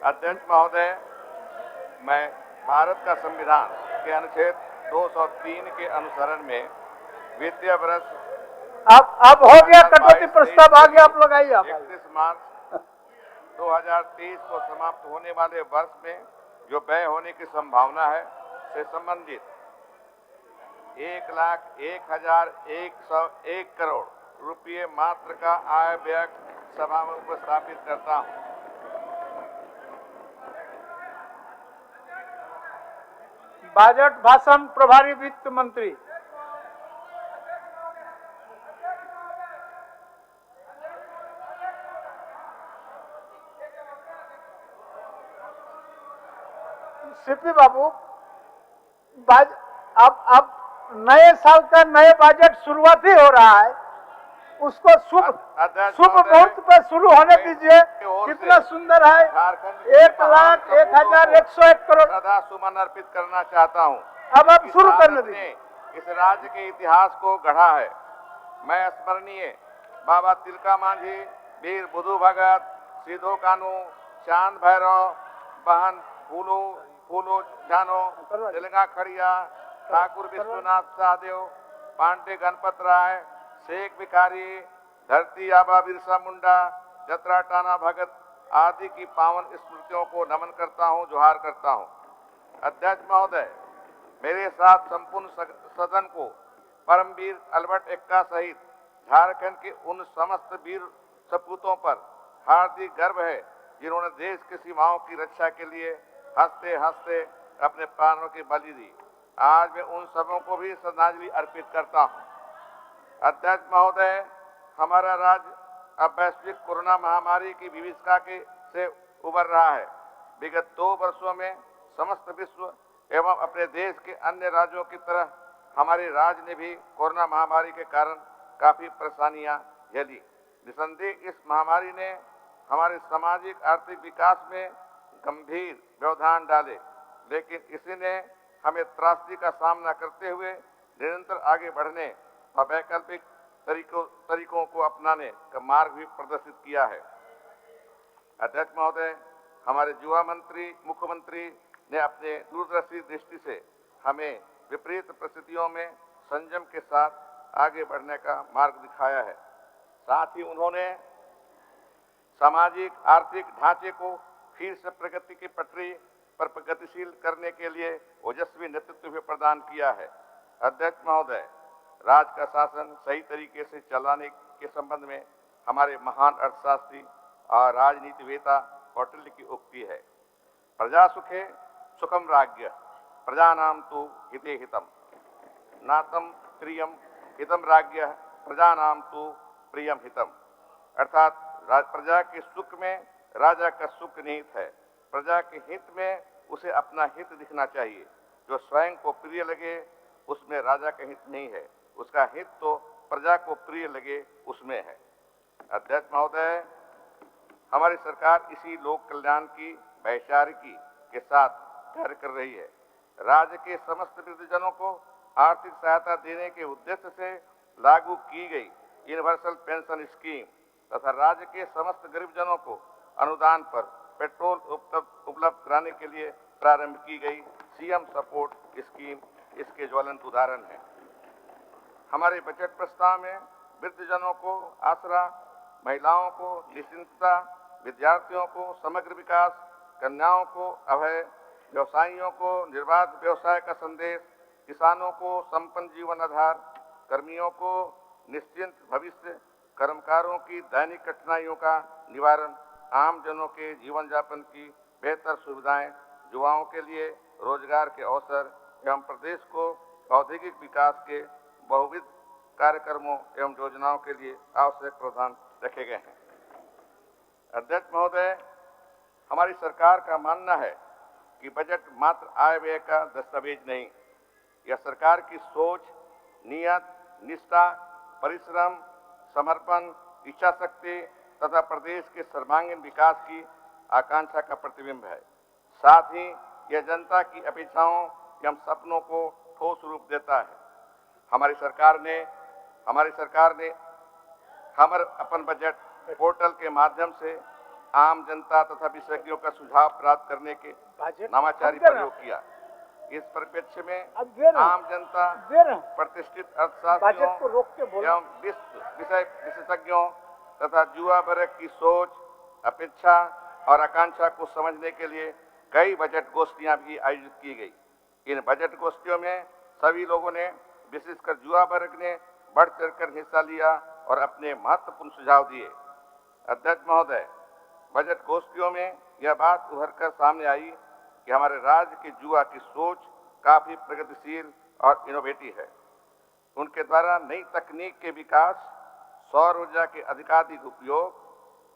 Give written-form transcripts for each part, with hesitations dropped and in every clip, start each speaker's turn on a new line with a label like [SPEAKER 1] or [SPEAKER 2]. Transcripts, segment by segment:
[SPEAKER 1] अध्यक्ष महोदय, मैं भारत का संविधान के अनुच्छेद 203 के अनुसरण में वित्तीय वर्ष
[SPEAKER 2] अब हो गया, कटौती प्रस्ताव आ गया, आप लोग आइए।
[SPEAKER 1] 31 मार्च 2023 को समाप्त होने वाले वर्ष में जो व्यय होने की संभावना है से संबंधित 1,01,101 करोड़ रुपये मात्र का आय व्यय सभा में उपस्थापित करता हूं।
[SPEAKER 2] बजट भाषण प्रभारी वित्त मंत्री। सीपी बाबू, अब नए साल का नए बजट शुरुआत ही हो रहा है, उसको शुभ मुहूर्त पर शुरू होने दीजिए। कितना सुंदर है। 1,01,101 करोड़
[SPEAKER 1] श्रद्धा सुमन अर्पित करना चाहता हूं।
[SPEAKER 2] अब आप शुरू करने दीजिए।
[SPEAKER 1] इस राज्य के इतिहास को गढ़ा है। मैं स्मरणीय बाबा तिलका मांझी, वीर बुधू भगत, सिद्धो कानू, चांद भैरव, बहन फूलो जानो, तेलंगा खड़िया, ठाकुर विश्वनाथ सहदेव, पांडे गणपत राय, शेख भिखारी, धरती आबा बिरसा मुंडा, जतरा टाना भगत आदि की पावन स्मृतियों को नमन करता हूं, जोहार करता हूं। अध्यक्ष महोदय, मेरे साथ संपूर्ण सदन को परमवीर अल्बर्ट एक्का सहित झारखंड के उन समस्त वीर सपूतों पर हार्दिक गर्व है जिन्होंने देश की सीमाओं की रक्षा के लिए हंसते हंसते अपने प्राणों की बलि दी। आज मैं उन सबों को भी श्रद्धांजलि अर्पित करता हूं। अध्यक्ष महोदय, हमारा राज्य अब वैश्विक कोरोना महामारी की विभीषिका से उबर रहा है। विगत 2 वर्षों में समस्त विश्व एवं अपने देश के अन्य राज्यों की तरह हमारे राज्य ने भी कोरोना महामारी के कारण काफी परेशानियां झेली। निसंदेह इस महामारी ने हमारे सामाजिक आर्थिक विकास में गंभीर व्यवधान डाले, लेकिन इसी ने हमें त्रासदी का सामना करते हुए निरंतर आगे बढ़ने और वैकल्पिक तरीकों को अपनाने का मार्ग भी प्रदर्शित किया है। अध्यक्ष महोदय, हमारे युवा मंत्री मुख्यमंत्री ने अपने दूरदर्शी दृष्टि से हमें विपरीत परिस्थितियों में संयम के साथ आगे बढ़ने का मार्ग दिखाया है। साथ ही उन्होंने सामाजिक आर्थिक ढांचे को फिर से प्रगति की पटरी पर गतिशील करने के लिए ओजस्वी नेतृत्व भी प्रदान किया है। अध्यक्ष महोदय, राज्य का शासन सही तरीके से चलाने के संबंध में हमारे महान अर्थशास्त्री और राजनीतिवेता कौटिल्य की उक्ति है, प्रजा सुखे सुखम राज्ञ, प्रजानां तु हिते हितम, नातम प्रियम हितम राज्ञ, प्रजानां तु प्रियम हितम। अर्थात प्रजा के सुख में राजा का सुख निहित है। प्रजा के हित में उसे अपना हित दिखना चाहिए। जो स्वयं को प्रिय लगे उसमें राजा का हित नहीं है, उसका हित तो प्रजा को प्रिय लगे उसमें है। अध्यक्ष महोदय, हमारी सरकार इसी लोक कल्याण की वैचारिकी के साथ कार्य कर रही है। राज्य के समस्त वृद्धजनों को आर्थिक सहायता देने के उद्देश्य से लागू की गई यूनिवर्सल पेंशन स्कीम तथा राज्य के समस्त गरीबजनों को अनुदान पर पेट्रोल उपलब्ध कराने के लिए प्रारंभ की गई सीएम सपोर्ट स्कीम इसके ज्वलंत उदाहरण है। हमारे बजट प्रस्ताव में वृद्धजनों को आसरा, महिलाओं को निश्चिंतता, विद्यार्थियों को समग्र विकास, कन्याओं को अभय, व्यवसायियों को निर्बाध व्यवसाय का संदेश, किसानों को संपन्न जीवन आधार, कर्मियों को निश्चिंत भविष्य, कर्मकारों की दैनिक कठिनाइयों का निवारण, आम जनों के जीवन यापन की बेहतर सुविधाएं, युवाओं के लिए रोजगार के अवसर एवं प्रदेश को औद्योगिक विकास के बहुविध कार्यक्रमों एवं योजनाओं के लिए आवश्यक प्रावधान रखे गए हैं। अध्यक्ष महोदय, हमारी सरकार का मानना है कि बजट मात्र आय व्यय का दस्तावेज नहीं, यह सरकार की सोच, नियत, निष्ठा, परिश्रम, समर्पण, इच्छा शक्ति तथा प्रदेश के सर्वांगीण विकास की आकांक्षा का प्रतिबिंब है। साथ ही यह जनता की अपेक्षाओं एवं सपनों को ठोस रूप देता है। हमारी सरकार ने हमर अपन बजट पोर्टल के माध्यम से आम जनता तथा विशेषज्ञों का सुझाव प्राप्त करने के नामाचारी प्रयोग किया। इस परिप्रेक्ष्य में आम जनता, प्रतिष्ठित अर्थशास्त्रियों एवं विषय विशेषज्ञों तथा युवा वर्ग की सोच, अपेक्षा और आकांक्षा को समझने के लिए कई बजट गोष्ठियां भी आयोजित की गई। इन बजट गोष्ठियों में सभी लोगों ने, विशेषकर युवा वर्ग ने बढ़ चढ़कर हिस्सा लिया और अपने महत्वपूर्ण सुझाव दिए। अध्यक्ष महोदय, बजट गोष्ठियों में यह बात उभरकर सामने आई कि हमारे राज्य के युवा की सोच काफी प्रगतिशील और इनोवेटिव है। उनके द्वारा नई तकनीक के विकास, सौर ऊर्जा के अधिकाधिक उपयोग,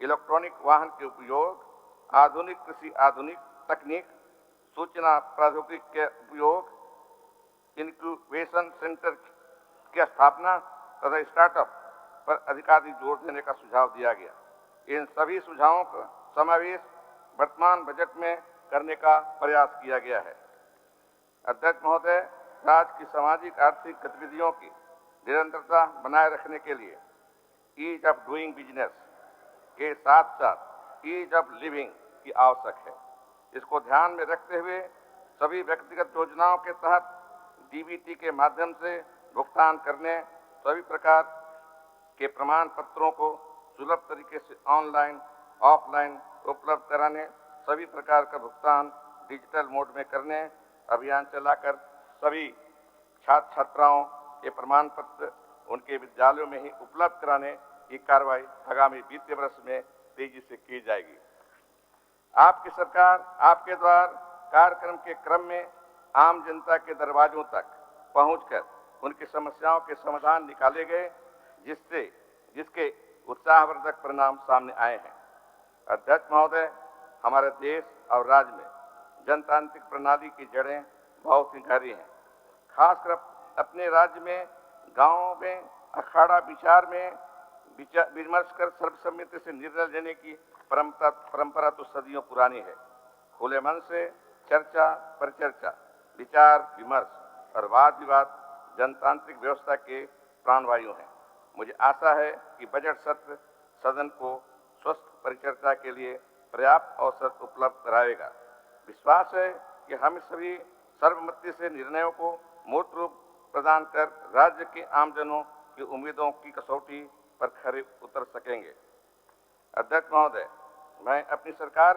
[SPEAKER 1] इलेक्ट्रॉनिक वाहन के उपयोग, आधुनिक कृषि, आधुनिक तकनीक, सूचना प्रौद्योगिकी के उपयोग, इनक्यूबेशन सेंटर की स्थापना तथा स्टार्टअप पर अधिकाधिक जोर देने का सुझाव दिया गया। इन सभी सुझावों का समावेश वर्तमान बजट में करने का प्रयास किया गया है। अध्यक्ष महोदय, राज्य की सामाजिक आर्थिक गतिविधियों की निरंतरता बनाए रखने के लिए ईज ऑफ डूइंग बिजनेस के साथ साथ ईज ऑफ लिविंग की आवश्यक है। इसको ध्यान में रखते हुए सभी व्यक्तिगत योजनाओं के तहत डीबीटी के माध्यम से भुगतान करने, सभी प्रकार के प्रमाण पत्रों को सुलभ तरीके से ऑनलाइन, ऑफलाइन उपलब्ध कराने, सभी प्रकार का भुगतान डिजिटल मोड में करने, अभियान चलाकर सभी छात्र छात्राओं के प्रमाण पत्र उनके विद्यालयों में ही उपलब्ध कराने की कार्रवाई आगामी वित्तीय वर्ष में तेजी से की जाएगी। आपकी सरकार, आपके द्वार कार्यक्रम के क्रम में आम जनता के दरवाजों तक पहुंचकर उनकी समस्याओं के समाधान निकाले गए, जिसके उत्साहवर्धक परिणाम सामने आए हैं। अध्यक्ष महोदय, हमारे देश और राज्य में जनतांत्रिक प्रणाली की जड़ें बहुत ही गहरी हैं। खासकर अपने राज्य में गांवों में अखाड़ा विचार में विमर्श कर सर्वसम्मति से निर्णय लेने की परंपरा तो सदियों पुरानी है। खुले मन से चर्चा, परिचर्चा, विचार विमर्श और वाद विवाद जनतांत्रिक व्यवस्था के प्राणवायु हैं। मुझे आशा है कि बजट सत्र सदन को स्वस्थ परिचर्चा के लिए पर्याप्त अवसर उपलब्ध कराएगा। विश्वास है कि हम सभी सर्वसम्मति से निर्णयों को मूर्त रूप प्रदान कर राज्य के आमजनों की उम्मीदों की कसौटी पर खरे उतर सकेंगे। अध्यक्ष महोदय, मैं अपनी सरकार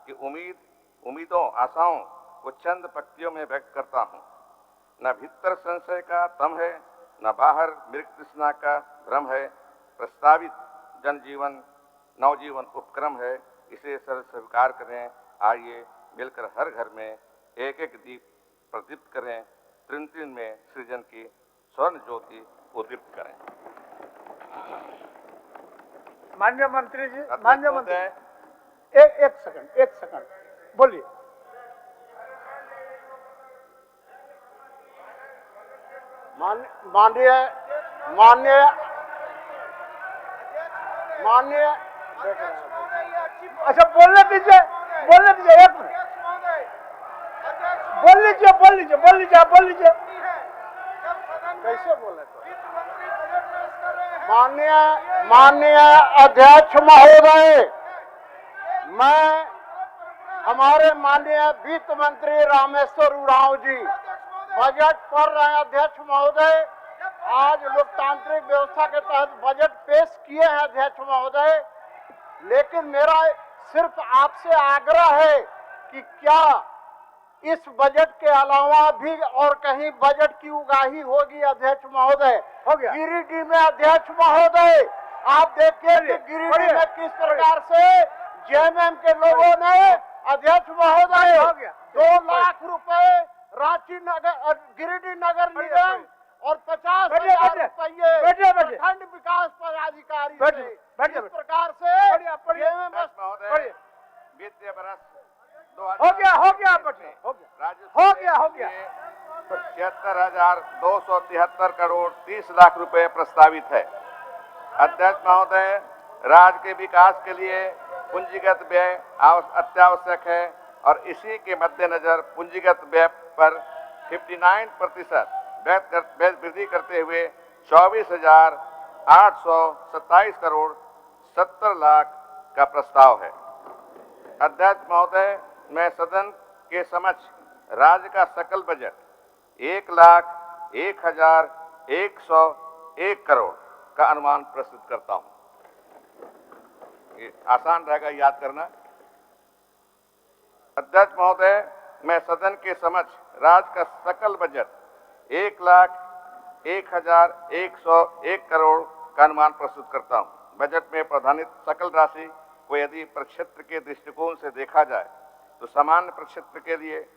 [SPEAKER 1] की उम्मीदों, आशाओं को चंद पंक्तियों में व्यक्त करता हूँ। न भीतर संशय का तम है, न बाहर मृग तृष्णा का भ्रम है। प्रस्तावित जनजीवन नवजीवन उपक्रम है, इसे स्वीकार करें। आइए मिलकर हर घर में एक एक दीप प्रदीप्त करें, त्रिन में सृजन की स्वर्ण ज्योति उद्दीप्त करें।
[SPEAKER 2] माननीय मंत्री जी, माननीय मंत्री, एक सेकंड बोलिए। माननीय अच्छा बोलने दीजिए एक मिनट। बोल लीजिए कैसे बोले तो। माननीय अध्यक्ष महोदय, मैं हमारे माननीय वित्त मंत्री रामेश्वर उरांव जी बजट पढ़ रहे हैं। अध्यक्ष महोदय, आज लोकतांत्रिक व्यवस्था के तहत बजट पेश किए हैं अध्यक्ष महोदय, लेकिन मेरा सिर्फ आपसे आग्रह है कि क्या इस बजट के अलावा भी और कहीं बजट की उगाही होगी अध्यक्ष महोदय? हो गया। गिरिडीह में अध्यक्ष महोदय आप देखिए कि गिरिडीह में किस प्रकार से जेएमएम के लोगों ने अध्यक्ष महोदय 2 लाख रुपए रांची नगर, गिरिडीह नगर निगम और 50,000 रुपये प्रखंड विकास पदाधिकारी इस प्रकार से
[SPEAKER 1] वित्तीय वर्ष
[SPEAKER 2] हो गया
[SPEAKER 1] 76,273 करोड़ 30 लाख रुपए प्रस्तावित है। अध्यक्ष महोदय, राज्य के विकास के लिए पूंजीगत व्यय अत्यावश्यक है और इसी के मद्देनजर पूंजीगत व्यय पर 59% वृद्धि करते हुए 24,827 करोड़ 70 लाख का प्रस्ताव है। अध्यक्ष महोदय, मैं सदन के समक्ष राज्य का सकल बजट 1,01,101 करोड़ का अनुमान प्रस्तुत करता हूं। ये आसान रहेगा याद करना। अध्यक्ष महोदय, मैं सदन के समक्ष राज्य का सकल बजट 1,01,101 करोड़ का अनुमान प्रस्तुत करता हूं। बजट में प्रावधानित सकल राशि को यदि प्रक्षेत्र के दृष्टिकोण से देखा जाए तो सामान्य प्रक्षेत्र के लिए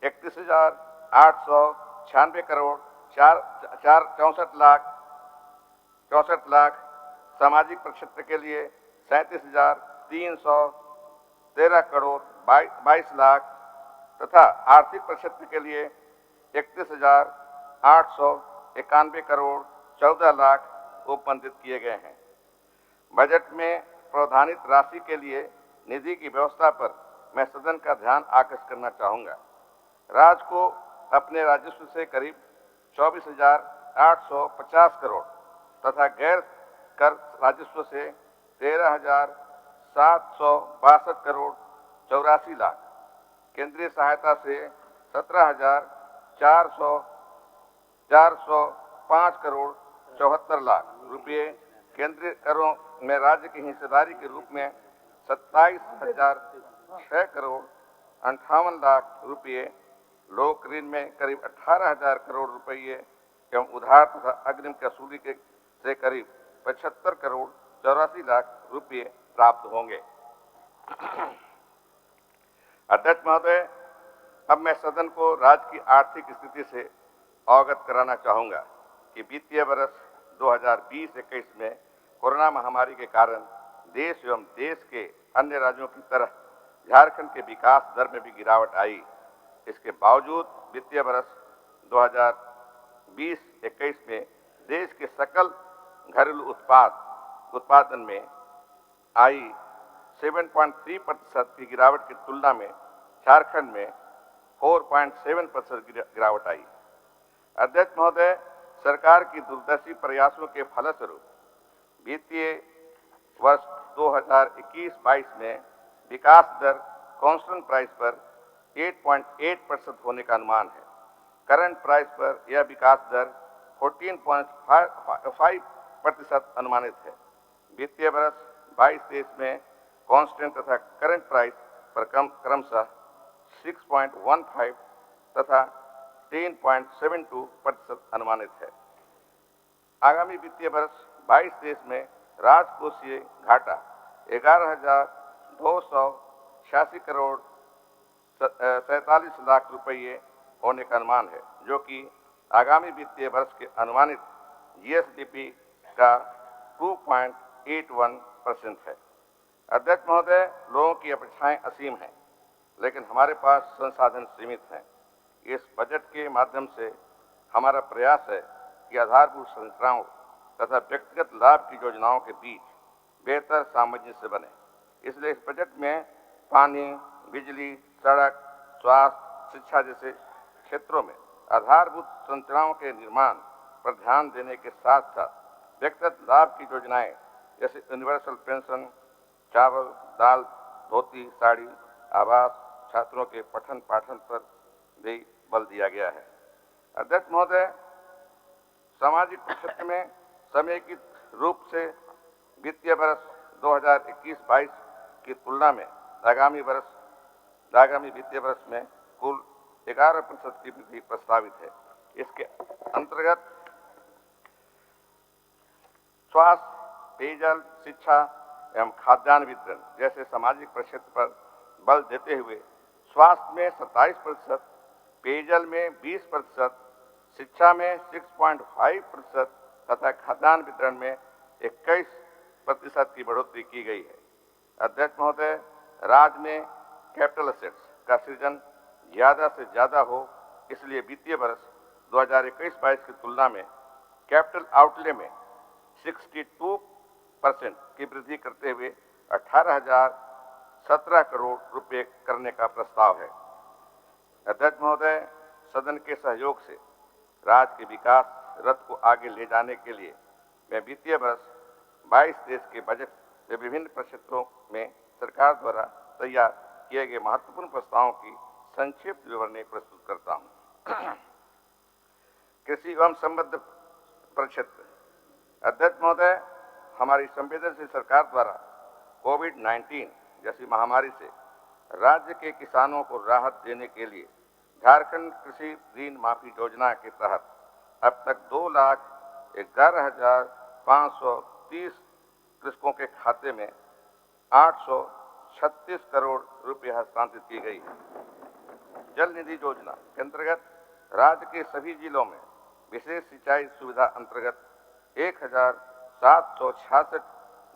[SPEAKER 1] 31,896 करोड़ 64 लाख, सामाजिक प्रक्षेत्र के लिए 37,313 करोड़ 22 लाख तथा आर्थिक प्रक्षेत्र के लिए 31,891 करोड़ 14 लाख उपबंधित किए गए हैं। बजट में प्रावधानित राशि के लिए निधि की व्यवस्था पर मैं सदन का ध्यान आकर्षित करना चाहूंगा। राज्य को अपने राजस्व से करीब 24,850 करोड़ तथा गैर कर राजस्व से 13,762 करोड़ 84 लाख, केंद्रीय सहायता से 17,405 करोड़ 74 लाख रुपये, केंद्रीय करों में राज्य की हिस्सेदारी के रूप में 27,006 करोड़ 58 लाख रुपये, लोक ऋण में करीब 18,000 करोड़ रुपये एवं उधार तथा अग्रिम की वसूली से करीब 75 करोड़ 84 लाख रुपये प्राप्त होंगे। अध्यक्ष महोदय, अब मैं सदन को राज्य की आर्थिक स्थिति से अवगत कराना चाहूंगा कि वित्तीय वर्ष 2020-21 में कोरोना महामारी के कारण देश एवं देश के अन्य राज्यों की तरह झारखंड के विकास दर में भी गिरावट आई। इसके बावजूद वित्तीय वर्ष 2020-21 में देश के सकल घरेलू उत्पादन में आई 7.3% की गिरावट की तुलना में झारखंड में 4.7% गिरावट आई। अध्यक्ष महोदय, सरकार की दूरदर्शी प्रयासों के फलस्वरूप वित्तीय वर्ष 2021-22 में विकास दर कांस्टेंट प्राइस पर 8.8% होने का अनुमान है। करंट प्राइस पर यह विकास दर 14.5% अनुमानित है। वित्तीय वर्ष 22-23 में कांस्टेंट तथा करंट प्राइस पर क्रमशः 6.15 तथा 10.72% अनुमानित है। आगामी वित्तीय वर्ष 22-23 में राजकोषीय घाटा 11,286 करोड़ 47 लाख रुपये होने का अनुमान है, जो कि आगामी वित्तीय वर्ष के अनुमानित जीएसडीपी का 2.81% है। अध्यक्ष महोदय, लोगों की अपेक्षाएं असीम हैं, लेकिन हमारे पास संसाधन सीमित हैं। इस बजट के माध्यम से हमारा प्रयास है कि आधारभूत संरचनाओं तथा व्यक्तिगत लाभ की योजनाओं के बीच बेहतर सामंजस्य बने। इसलिए इस बजट में पानी, बिजली, सड़क, स्वास्थ्य, शिक्षा जैसे क्षेत्रों में आधारभूत संरचनाओं के निर्माण पर ध्यान देने के साथ साथ व्यक्तिगत लाभ की योजनाएं जैसे यूनिवर्सल पेंशन, चावल, दाल, धोती, साड़ी, आवास, छात्रों के पठन पाठन पर भी बल दिया गया है। अध्यक्ष महोदय, सामाजिक क्षेत्र में समेकित रूप से वित्तीय वर्ष 2021-22 की तुलना में आगामी वित्तीय वर्ष में कुल 11% की वृद्धि प्रस्तावित है। इसके अंतर्गत स्वास्थ्य, पेयजल, शिक्षा एवं खाद्यान्न वितरण जैसे सामाजिक क्षेत्र पर बल देते हुए स्वास्थ्य में 27%, पेयजल में 20%, शिक्षा में 6.5% तथा खाद्यान्न वितरण में 21% की बढ़ोतरी की गई है। अध्यक्ष महोदय, राज्य में कैपिटल असेट्स का सृजन ज्यादा से ज्यादा हो, इसलिए वित्तीय वर्ष 2021-22 की तुलना में कैपिटल आउटले में 62% की वृद्धि करते हुए 18,017 करोड़ रुपए करने का प्रस्ताव है। अध्यक्ष महोदय, सदन के सहयोग से राज्य के विकास रथ को आगे ले जाने के लिए मैं वित्तीय वर्ष 22-23 के बजट से विभिन्न क्षेत्रों में सरकार द्वारा तैयार किए गए महत्वपूर्ण प्रस्तावों की संक्षिप्त विवरणी प्रस्तुत करता हूं। कृषि एवं संबद्ध परिक्षेत्र अध्यक्ष महोदय, हमारी संवेदनशील सरकार द्वारा कोविड-19 जैसी महामारी से राज्य के किसानों को राहत देने के लिए झारखंड कृषि ऋण माफी योजना के तहत अब तक 2,11,530 कृषकों के खाते में 836 करोड़ रुपए हस्तांतरित की गई है। जल निधि योजना के अंतर्गत राज्य के सभी जिलों में विशेष सिंचाई सुविधा अंतर्गत 1,766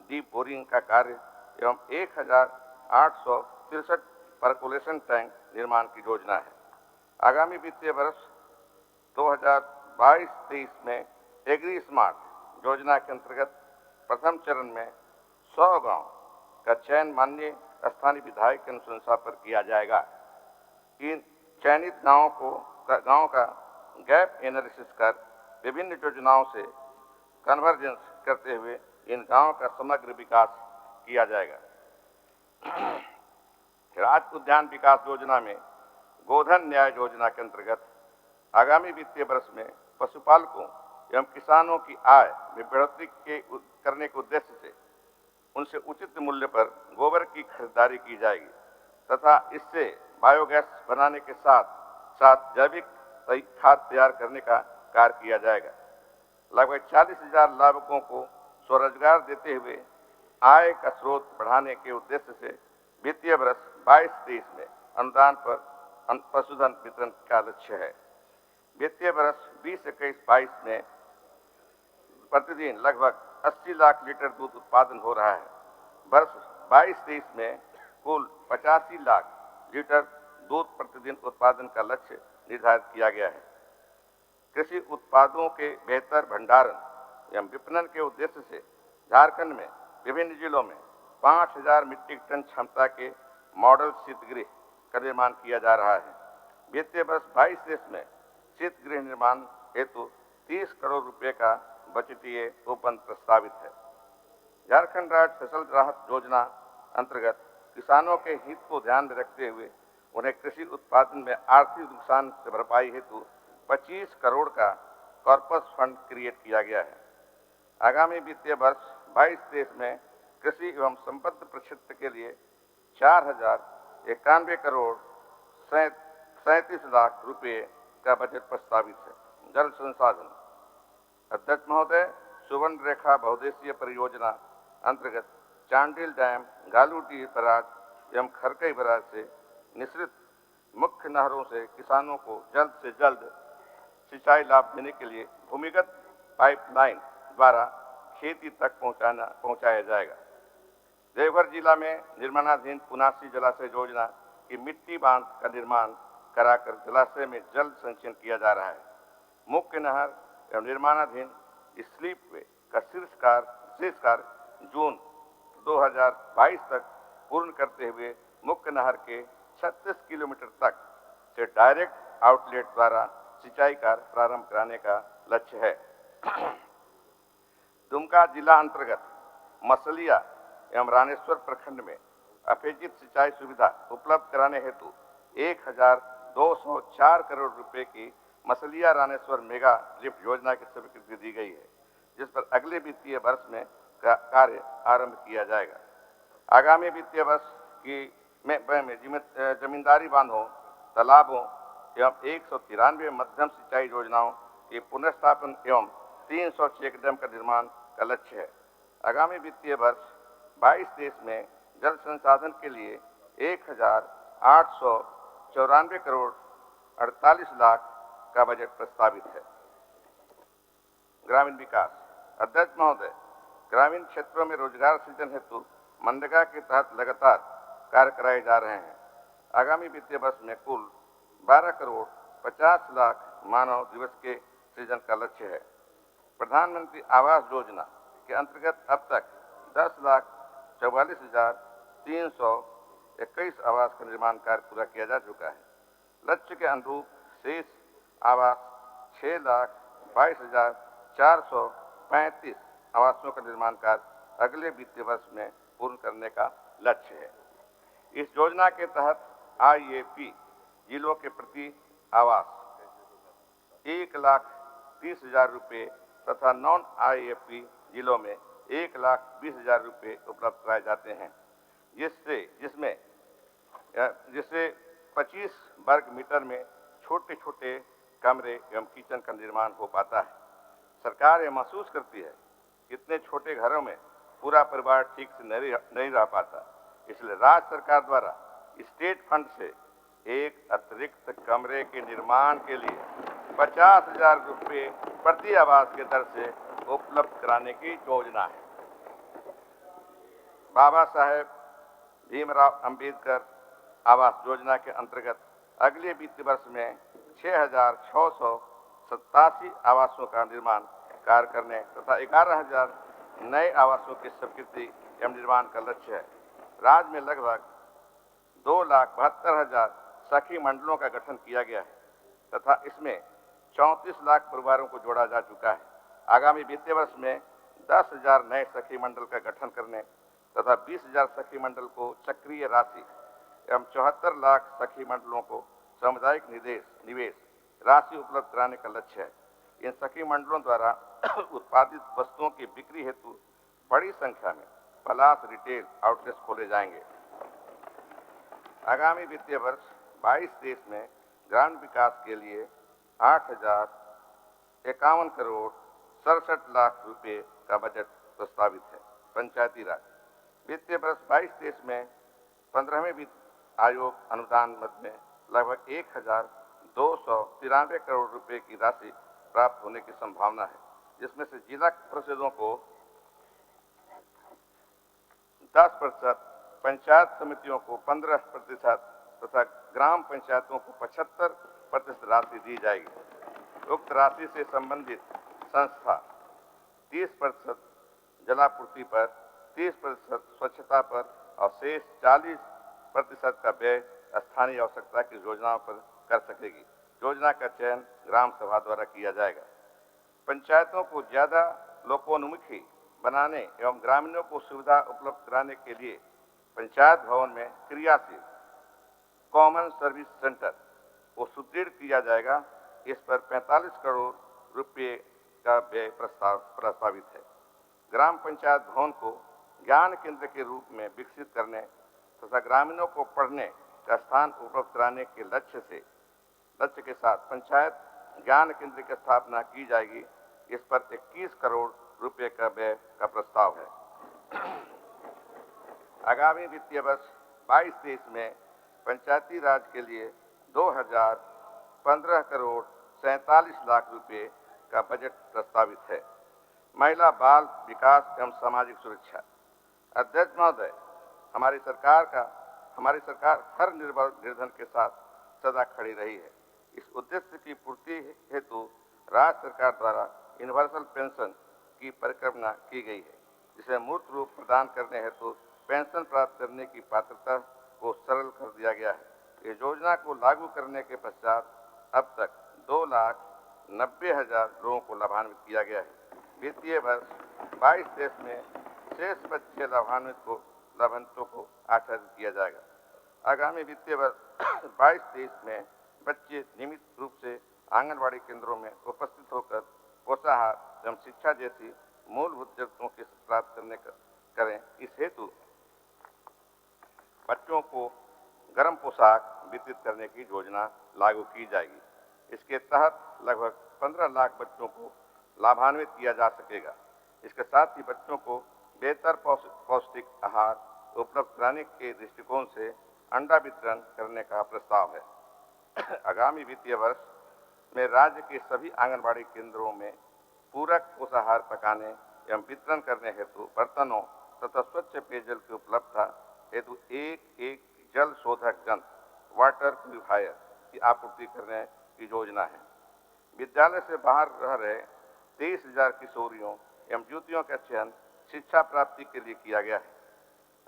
[SPEAKER 1] डीप बोरिंग का कार्य एवं 1,863 परकोलेशन टैंक निर्माण की योजना है। आगामी वित्तीय वर्ष 2022-23 में एग्री स्मार्ट योजना के अंतर्गत प्रथम चरण में 100 गांव का चयन माननीय स्थानीय विधायक की अनुशंसा पर किया जाएगा। इन चयनित गांव का गैप एनालिसिस कर विभिन्न योजनाओं से कन्वर्जेंस करते हुए इन गांवों का समग्र विकास किया जाएगा। राज्य उद्यान विकास योजना में गोधन न्याय योजना के अंतर्गत आगामी वित्तीय वर्ष में पशुपालकों एवं किसानों की आय में बढ़ोतरी करने के उद्देश्य से उनसे उचित मूल्य पर गोबर की खरीदारी की जाएगी तथा इससे बायोगैस बनाने के साथ साथ जैविक खाद तैयार करने का कार्य किया जाएगा। लगभग 40,000 लाभुकों को स्वरोजगार देते हुए आय का स्रोत बढ़ाने के उद्देश्य से वित्तीय वर्ष 22-23 में अनुदान पर पशुधन वितरण का लक्ष्य है। वित्तीय वर्ष 2021-22 में प्रतिदिन लगभग 80 लाख लीटर दूध उत्पादन हो रहा है। वर्ष 22-23 में कुल 85 लाख लीटर दूध प्रतिदिन उत्पादन का लक्ष्य निर्धारित किया गया है। कृषि उत्पादों के बेहतर भंडारण एवं विपणन के उद्देश्य से झारखंड में विभिन्न जिलों में 5,000 मीट्रिक टन क्षमता के मॉडल शीतगृह का निर्माण किया जा रहा है। वित्तीय वर्ष 22-23 में शीतगृह निर्माण हेतु 30 करोड़ रुपए का बजटीय उपबंध प्रस्तावित है। झारखंड राज्य फसल राहत योजना अंतर्गत किसानों के हित को ध्यान में रखते हुए उन्हें कृषि उत्पादन में आर्थिक नुकसान से भरपाई हेतु 25 करोड़ का कॉर्पस फंड क्रिएट किया गया है। आगामी वित्तीय वर्ष 22-23 में कृषि एवं संबद्ध प्रक्षेत्र के लिए 4,091 करोड़ 37 लाख रुपए का बजट प्रस्तावित है। जल संसाधन अध्यक्ष महोदय, सुवर्ण रेखा बहुउद्देशीय परियोजना अंतर्गत चांडिल डैम, गालूडीह बराज एवं खरकई बराज से निश्चित मुख्य नहरों से किसानों को जल्द से जल्द सिंचाई लाभ देने के लिए भूमिगत पाइपलाइन द्वारा खेती तक पहुंचाया जाएगा। देवघर जिला में निर्माणाधीन पुनासी जलाशय योजना की मिट्टी बांध का निर्माण कराकर जलाशय में जल संचयन किया जा रहा है। मुख्य नहर एवं निर्माणाधीन स्लीपवे का शीर्ष कार्य जून 2022 तक पूर्ण करते हुए मुख्य नहर के 36 किलोमीटर तक से डायरेक्ट आउटलेट द्वारा सिंचाई कार्य प्रारंभ कराने का लक्ष्य है। दुमका जिला अंतर्गत मसलिया एवं रानेश्वर प्रखंड में अपेक्षित सिंचाई सुविधा उपलब्ध कराने हेतु 1,204 करोड़ रुपए की मसलिया रानेश्वर मेगा लिफ्ट योजना की स्वीकृति दी गई है, जिस पर अगले वित्तीय वर्ष में कार्य आरंभ किया जाएगा। आगामी वित्तीय वर्ष में जमींदारी बांधों, तालाबों एवं 193 मध्यम सिंचाई योजनाओं के पुनर्स्थापन एवं 300 चेक डैम का निर्माण का लक्ष्य है। आगामी वित्तीय वर्ष 22-23 में जल संसाधन के लिए 1,894 करोड़ 48 लाख का बजट प्रस्तावित है। ग्रामीण विकास अध्यक्ष महोदय, ग्रामीण क्षेत्रों में रोजगार सृजन हेतु मनरेगा के तहत लगातार कार्य कराए जा रहे हैं। आगामी वित्तीय वर्ष में कुल 12 करोड़ 50 लाख मानव दिवस के सृजन का लक्ष्य है। प्रधानमंत्री आवास योजना के अंतर्गत अब तक 10,44,321 आवास का निर्माण कार्य पूरा किया जा चुका है। लक्ष्य के अनुरूप शेष आवास 6,22,435 आवासों का निर्माण कार्य अगले वित्तीय वर्ष में पूर्ण करने का लक्ष्य है। इस योजना के तहत IAP जिलों के प्रति आवास 1,30,000 रुपये तथा नॉन IAP जिलों में 1,20,000 रुपये उपलब्ध कराए जाते हैं, जिससे 25 वर्ग मीटर में छोटे छोटे कमरे एवं किचन का निर्माण हो पाता है। सरकार यह महसूस करती है कि इतने छोटे घरों में पूरा परिवार ठीक से नहीं रह पाता, इसलिए राज्य सरकार द्वारा स्टेट फंड से एक अतिरिक्त कमरे के निर्माण के लिए 50,000 रुपये प्रति आवास के दर से उपलब्ध कराने की योजना है। बाबा साहेब भीमराव अंबेडकर आवास योजना के अंतर्गत अगले वित्तीय वर्ष में 6,687 आवासों का निर्माण कार्य करने तथा 11,000 नए आवासों की स्वीकृति एवं निर्माण का लक्ष्य है। राज्य में लगभग 2,72,000 सखी मंडलों का गठन किया गया है तथा इसमें 34 लाख परिवारों को जोड़ा जा चुका है। आगामी वित्तीय वर्ष में 10,000 नए सखी मंडल का गठन करने तथा 20,000 सखी मंडल को चक्रीय राशि एवं 74 लाख सखी मंडलों को सामुदायिक निवेश राशि उपलब्ध कराने का लक्ष्य है। इन सखी मंडलों द्वारा उत्पादित वस्तुओं की बिक्री हेतु बड़ी संख्या में पलास रिटेल आउटलेट्स खोले जाएंगे। आगामी वित्तीय वर्ष 22-23 में ग्रामीण विकास के लिए 8,051 करोड़ 67 लाख रुपए का बजट प्रस्तावित है। पंचायती राज वित्तीय वर्ष 22-23 में 15वें वित्त आयोग अनुदान मद में लगभग 1,293 करोड़ रुपए की राशि प्राप्त होने की संभावना है, जिसमें से जिला परिषदों को 10%, पंचायत समितियों को 15% तथा ग्राम पंचायतों को 75% राशि दी जाएगी। उक्त राशि से संबंधित संस्था 30% जलापूर्ति पर, 30% स्वच्छता पर और शेष 40% का व्यय स्थानीय आवश्यकता की योजनाओं पर कर सकेगी। योजना का चयन ग्राम सभा द्वारा किया जाएगा। पंचायतों को ज्यादा लोकोन्मुखी बनाने एवं ग्रामीणों को सुविधा उपलब्ध कराने के लिए पंचायत भवन में क्रियाशील कॉमन सर्विस सेंटर को सुदृढ़ किया जाएगा। इस पर 45 करोड़ रुपए का व्यय प्रस्तावित है। ग्राम पंचायत भवन को ज्ञान केंद्र के रूप में विकसित करने तथा ग्रामीणों को पढ़ने का स्थान उपलब्ध कराने के लक्ष्य के साथ पंचायत ज्ञान केंद्र की स्थापना की जाएगी। इस पर 21 करोड़ रुपए का व्यय का प्रस्ताव है। आगामी वित्तीय वर्ष 22-23 में पंचायती राज के लिए 2,015 करोड़ 47 लाख रुपए का बजट प्रस्तावित है। महिला बाल विकास एवं सामाजिक सुरक्षा अध्यक्ष महोदय, हमारी सरकार हर निर्धन के साथ सदा खड़ी रही है। इस उद्देश्य की पूर्ति हेतु राज्य सरकार द्वारा यूनिवर्सल पेंशन की परिकल्पना की गई है, जिसे मूर्त रूप प्रदान करने हेतु पेंशन प्राप्त करने की पात्रता को सरल कर दिया गया है। इस योजना को लागू करने के पश्चात अब तक 2,90,000 लोगों को लाभान्वित किया गया है। वित्तीय वर्ष 22-23 में शेष बचे लाभान्वितों को आच्छादित किया जाएगा। आगामी वित्तीय वर्ष 22-23 में बच्चे नियमित रूप से आंगनबाड़ी केंद्रों में उपस्थित होकर पोषाहार एवं शिक्षा जैसी मूलभूत जरूरतों की प्राप्त करें। इस हेतु बच्चों को गर्म पोशाक वितरित करने की योजना लागू की जाएगी। इसके तहत लगभग 15 लाख बच्चों को लाभान्वित किया जा सकेगा। इसके साथ ही बच्चों को बेहतर पौष्टिक आहार उपलब्ध कराने के दृष्टिकोण से अंडा वितरण करने का प्रस्ताव है। आगामी वित्तीय वर्ष में राज्य के सभी आंगनबाड़ी केंद्रों में पूरक पोषाहार पकाने एवं वितरण करने हेतु बर्तनों तथा स्वच्छ पेयजल की उपलब्धता हेतु एक जल शोधक यंत्र वाटर प्यूरिफायर की आपूर्ति करने की योजना है। विद्यालय से बाहर रह रहे 23,000 किशोरियों एवं युवतियों का चयन शिक्षा प्राप्ति के लिए किया गया है।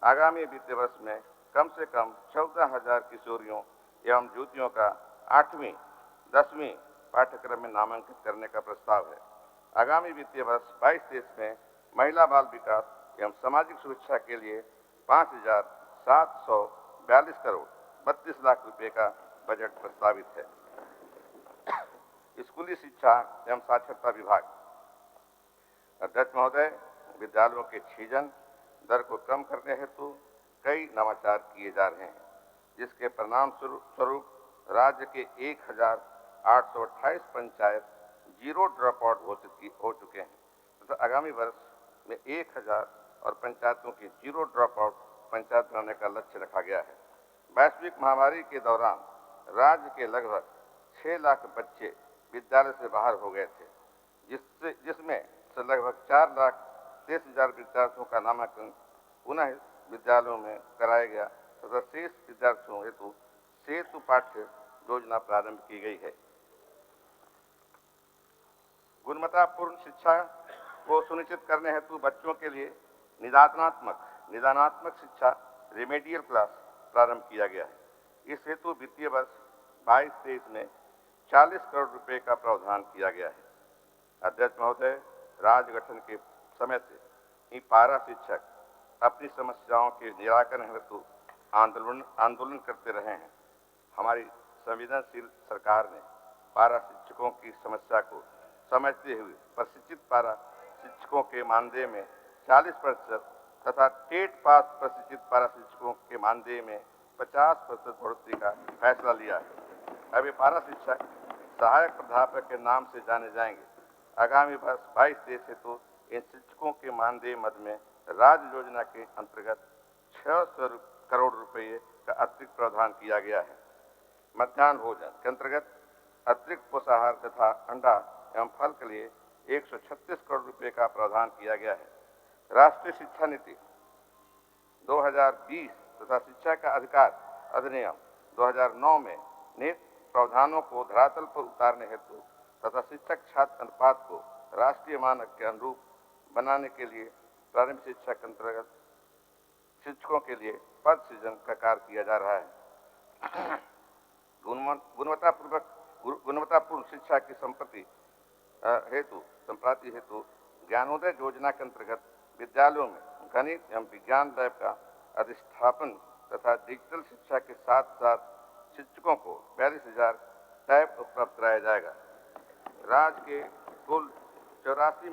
[SPEAKER 1] आगामी वित्तीय वर्ष में कम से कम 14,000 किशोरियों एवं युवतियों का 8वीं 10वीं पाठ्यक्रम में नामांकित करने का प्रस्ताव है। आगामी वित्तीय वर्ष 22-23 में महिला बाल विकास एवं सामाजिक सुरक्षा के लिए 5,700 42 करोड़ 32 लाख रुपए का बजट प्रस्तावित है। स्कूली शिक्षा एवं साक्षरता विभाग। अध्यक्ष महोदय, विद्यालयों के छीजन दर को कम करने हेतु कई नवाचार किए जा रहे हैं, जिसके परिणाम स्वरूप राज्य के 1828 पंचायत जीरो ड्रॉप आउट घोषित हो चुके हैं तथा आगामी वर्ष में 1000 और पंचायतों की जीरो ड्रॉप आउट पंचायत बनाने का लक्ष्य रखा गया है। वैश्विक महामारी के दौरान राज्य के लगभग 6 लाख बच्चे विद्यालय से बाहर हो गए थे, जिसमें से लगभग 4,23,000 विद्यार्थियों का नामांकन पुनः विद्यालयों में कराया गया तथा शेष विद्यार्थियों हेतु सेतु पाठ्य योजना प्रारंभ की गई है। गुणवत्तापूर्ण शिक्षा को सुनिश्चित करने हेतु बच्चों के लिए निदानात्मक शिक्षा रेमेडियल क्लास प्रारंभ किया गया है। इस हेतु वित्तीय वर्ष 22-23 में 40 करोड़ रुपए का प्रावधान किया गया है। अध्यक्ष महोदय, राज्य गठन के समय से ही पारा शिक्षक अपनी समस्याओं के निराकरण हेतु आंदोलन करते रहे हैं। हमारी संवेदनशील सरकार ने पारा शिक्षकों की समस्या को समझते हुए प्रशिक्षित पारा शिक्षकों के मानदेय में 40% तथा टेट पास प्रशिक्षित पारा शिक्षकों के मानदेय में 50% बढ़ोतरी का फैसला लिया है। अब ये पारा शिक्षक सहायक प्राध्यापक के नाम से जाने जाएंगे। आगामी वर्ष 22-23 हेतु इन शिक्षकों के मानदेय मद में राज्य योजना के अंतर्गत 600 करोड़ रुपए का अतिरिक्त प्रावधान किया गया है। मध्याह्न भोजन के अंतर्गत अतिरिक्त पोषाहार तथा अंडा एवं फल के लिए 136 करोड़ रुपए का प्रावधान किया गया है। राष्ट्रीय शिक्षा नीति 2020 तथा शिक्षा का अधिकार अधिनियम 2009 में निहित प्रावधानों को धरातल पर उतारने हेतु तथा शिक्षक छात्र अनुपात को राष्ट्रीय मानक के अनुरूप बनाने के लिए प्रारंभिक शिक्षा के अंतर्गत शिक्षकों के लिए पद सृजन का कार्य किया जा रहा है। गुणवत्तापूर्ण शिक्षा की संप्राप्ति हेतु ज्ञानोदय योजना के अंतर्गत विद्यालयों में गणित एवं विज्ञान लैब का अधिष्ठापन तथा डिजिटल शिक्षा के साथ साथ शिक्षकों को 42,000 टैब उपलब्ध कराया जाएगा। राज्य के कुल 84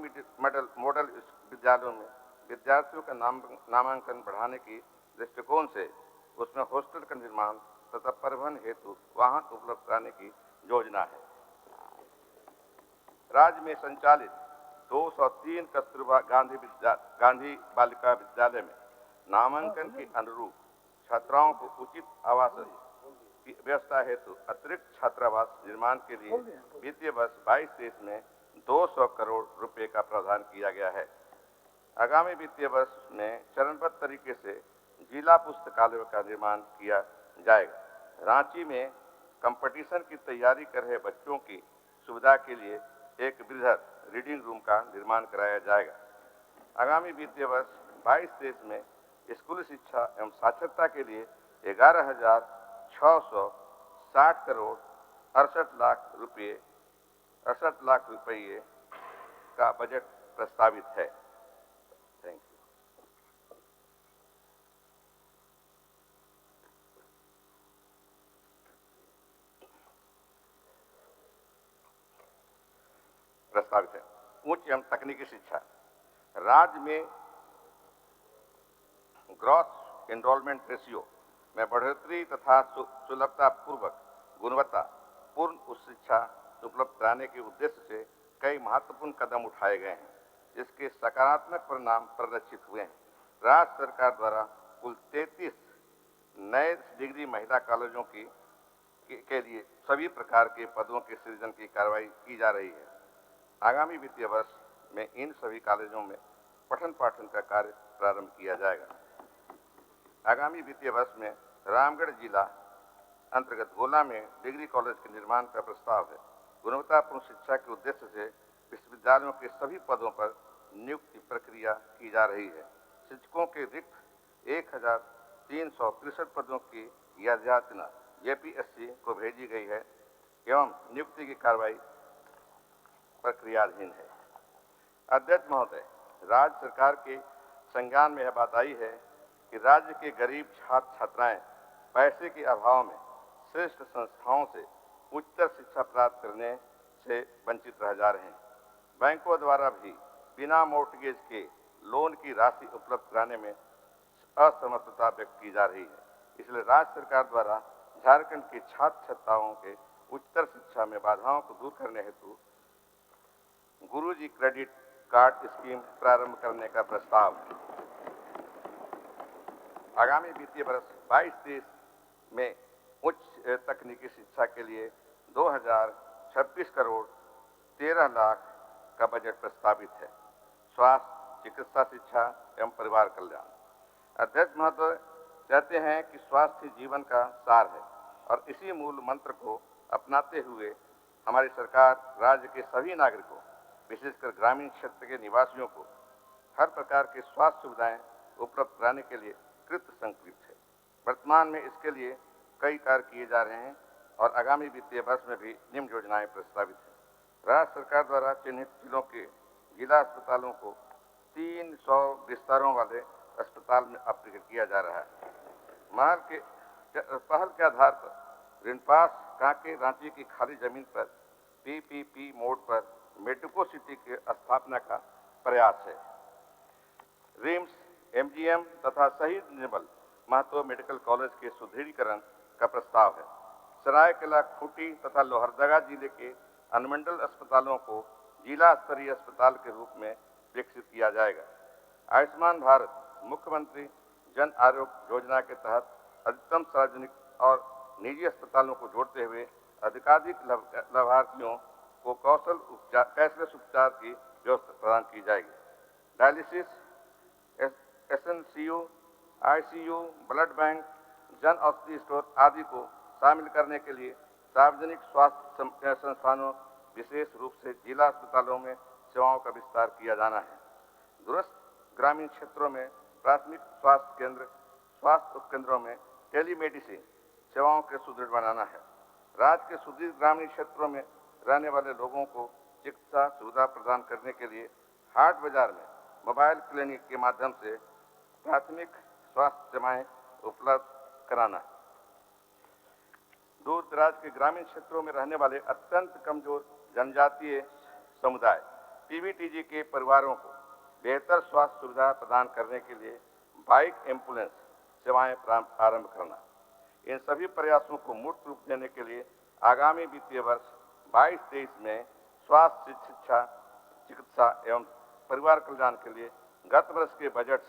[SPEAKER 1] मॉडल विद्यालयों में विद्यार्थियों का नामांकन बढ़ाने की दृष्टिकोण से उसमें हॉस्टल का निर्माण तथा परिवहन हेतु वाहन उपलब्ध कराने की योजना है। राज्य में संचालित 203 कस्तूरबा गांधी बालिका विद्यालय में नामांकन के अनुरूप छात्राओं को उचित आवास की व्यवस्था हेतु अतिरिक्त छात्रावास निर्माण के लिए वित्तीय वर्ष 22-23 में 200 करोड़ रुपए का प्रावधान किया गया है। आगामी वित्तीय वर्ष में चरणबद्ध तरीके से जिला पुस्तकालयों का निर्माण किया जाएगा। रांची में कंपटीशन की तैयारी कर रहे बच्चों की सुविधा के लिए एक बृहद रीडिंग रूम का निर्माण कराया जाएगा। आगामी वित्तीय वर्ष 22-23 में स्कूली शिक्षा एवं साक्षरता के लिए 11,660 करोड़ 68 लाख रुपये का बजट प्रस्तावित है। Thank you. प्रस्तावित है उच्च एवं तकनीकी शिक्षा। राज्य में ग्रॉस एनरोलमेंट रेशियो में बढ़ोतरी तथा सुलभता पूर्वक गुणवत्तापूर्ण उच्च शिक्षा उपलब्ध कराने के उद्देश्य से कई महत्वपूर्ण कदम उठाए गए हैं, जिसके सकारात्मक परिणाम प्रदर्शित हुए हैं। राज्य सरकार द्वारा कुल 33 नए डिग्री महिला कॉलेजों के लिए सभी प्रकार के पदों के सृजन की कार्रवाई की जा रही है। आगामी वित्तीय वर्ष में इन सभी कॉलेजों में पठन पाठन का कार्य प्रारंभ किया जाएगा। आगामी वित्तीय वर्ष में रामगढ़ जिला अंतर्गत गोला में डिग्री कॉलेज के निर्माण का प्रस्ताव है। गुणवत्तापूर्ण शिक्षा के उद्देश्य से विश्वविद्यालयों के सभी पदों पर नियुक्ति प्रक्रिया की जा रही है। शिक्षकों के रिक्त 1,363 पदों की याचना JPSC को भेजी गई है एवं नियुक्ति की कार्रवाई प्रक्रियाधीन है। अध्यक्ष महोदय, राज्य सरकार के संज्ञान में यह बात आई है कि राज्य के गरीब छात्र छात्राएं पैसे के अभाव में श्रेष्ठ संस्थाओं से उच्चतर शिक्षा प्राप्त करने से वंचित रह जा रहे हैं। बैंकों द्वारा भी बिना मॉर्टगेज के लोन की राशि उपलब्ध कराने में असमर्थता व्यक्त की जा रही है। इसलिए राज्य सरकार द्वारा झारखंड के छात्र छात्राओं के उच्चतर शिक्षा में बाधाओं को दूर करने हेतु गुरुजी क्रेडिट कार्ड स्कीम प्रारंभ करने का प्रस्ताव है। आगामी वित्तीय वर्ष 22-23 में उच्च तकनीकी शिक्षा के लिए 2026 करोड़ 13 लाख का बजट प्रस्तावित है। स्वास्थ्य, चिकित्सा शिक्षा एवं परिवार कल्याण। अध्यक्ष महोदय कहते हैं कि स्वास्थ्य जीवन का सार है और इसी मूल मंत्र को अपनाते हुए हमारी सरकार राज्य के सभी नागरिकों, विशेषकर ग्रामीण क्षेत्र के निवासियों को हर प्रकार की स्वास्थ्य सुविधाएं उपलब्ध कराने के लिए कृत संकल्पित है। वर्तमान में इसके लिए कई कार्य किए जा रहे हैं और आगामी वित्तीय वर्ष में भी निम्न योजनाएं प्रस्तावित हैं। राज्य सरकार द्वारा चिन्हित जिलों के जिला अस्पतालों को 300 बिस्तरों वाले अस्पताल में अपग्रेड किया जा रहा है। पहल के आधार पर रिनपास कांके रांची की खाली जमीन पर पीपीपी मोड पर मेडिको सिटी के स्थापना का प्रयास है। रिम्स, एमजीएम तथा शहीद निर्मल महतो मेडिकल कॉलेज के सुदृढ़ीकरण का प्रस्ताव है। सरायकेला, खूंटी तथा लोहरदगा जिले के अनुमंडल अस्पतालों को जिला स्तरीय अस्पताल के रूप में विकसित किया जाएगा। आयुष्मान भारत मुख्यमंत्री जन आरोग्य योजना के तहत अधिकतम सार्वजनिक और निजी अस्पतालों को जोड़ते हुए अधिकाधिक लाभार्थियों को कैशलेस उपचार की व्यवस्था प्रदान की जाएगी। Dialysis, SNCU, ICU, blood bank, Jan Aushadhi store आदि को शामिल करने के लिए सार्वजनिक स्वास्थ्य संस्थानों, विशेष रूप से जिला अस्पतालों में सेवाओं का विस्तार किया जाना है। दूरस्थ ग्रामीण क्षेत्रों में प्राथमिक स्वास्थ्य केंद्र, स्वास्थ्य उपकेंद्रों में टेलीमेडिसिन सेवाओं के सुदृढ़ बनाना है। राज्य के सुदूर ग्रामीण क्षेत्रों में रहने वाले लोगों को चिकित्सा सुविधा प्रदान करने के लिए हाट बाजार में मोबाइल क्लिनिक के माध्यम से प्राथमिक स्वास्थ्य सेवाएं उपलब्ध कराना है। दूर दराज के ग्रामीण क्षेत्रों में रहने वाले अत्यंत कमजोर जनजातीय समुदाय पीवीटीजी के परिवारों को बेहतर स्वास्थ्य सुविधा प्रदान करने के लिए बाइक एम्बुलेंस सेवाएं प्रारंभ करना। इन सभी प्रयासों को मूर्त रूप देने के लिए आगामी वित्तीय वर्ष 22-23 में स्वास्थ्य, शिक्षा, चिकित्सा एवं परिवार कल्याण के लिए गत वर्ष के बजट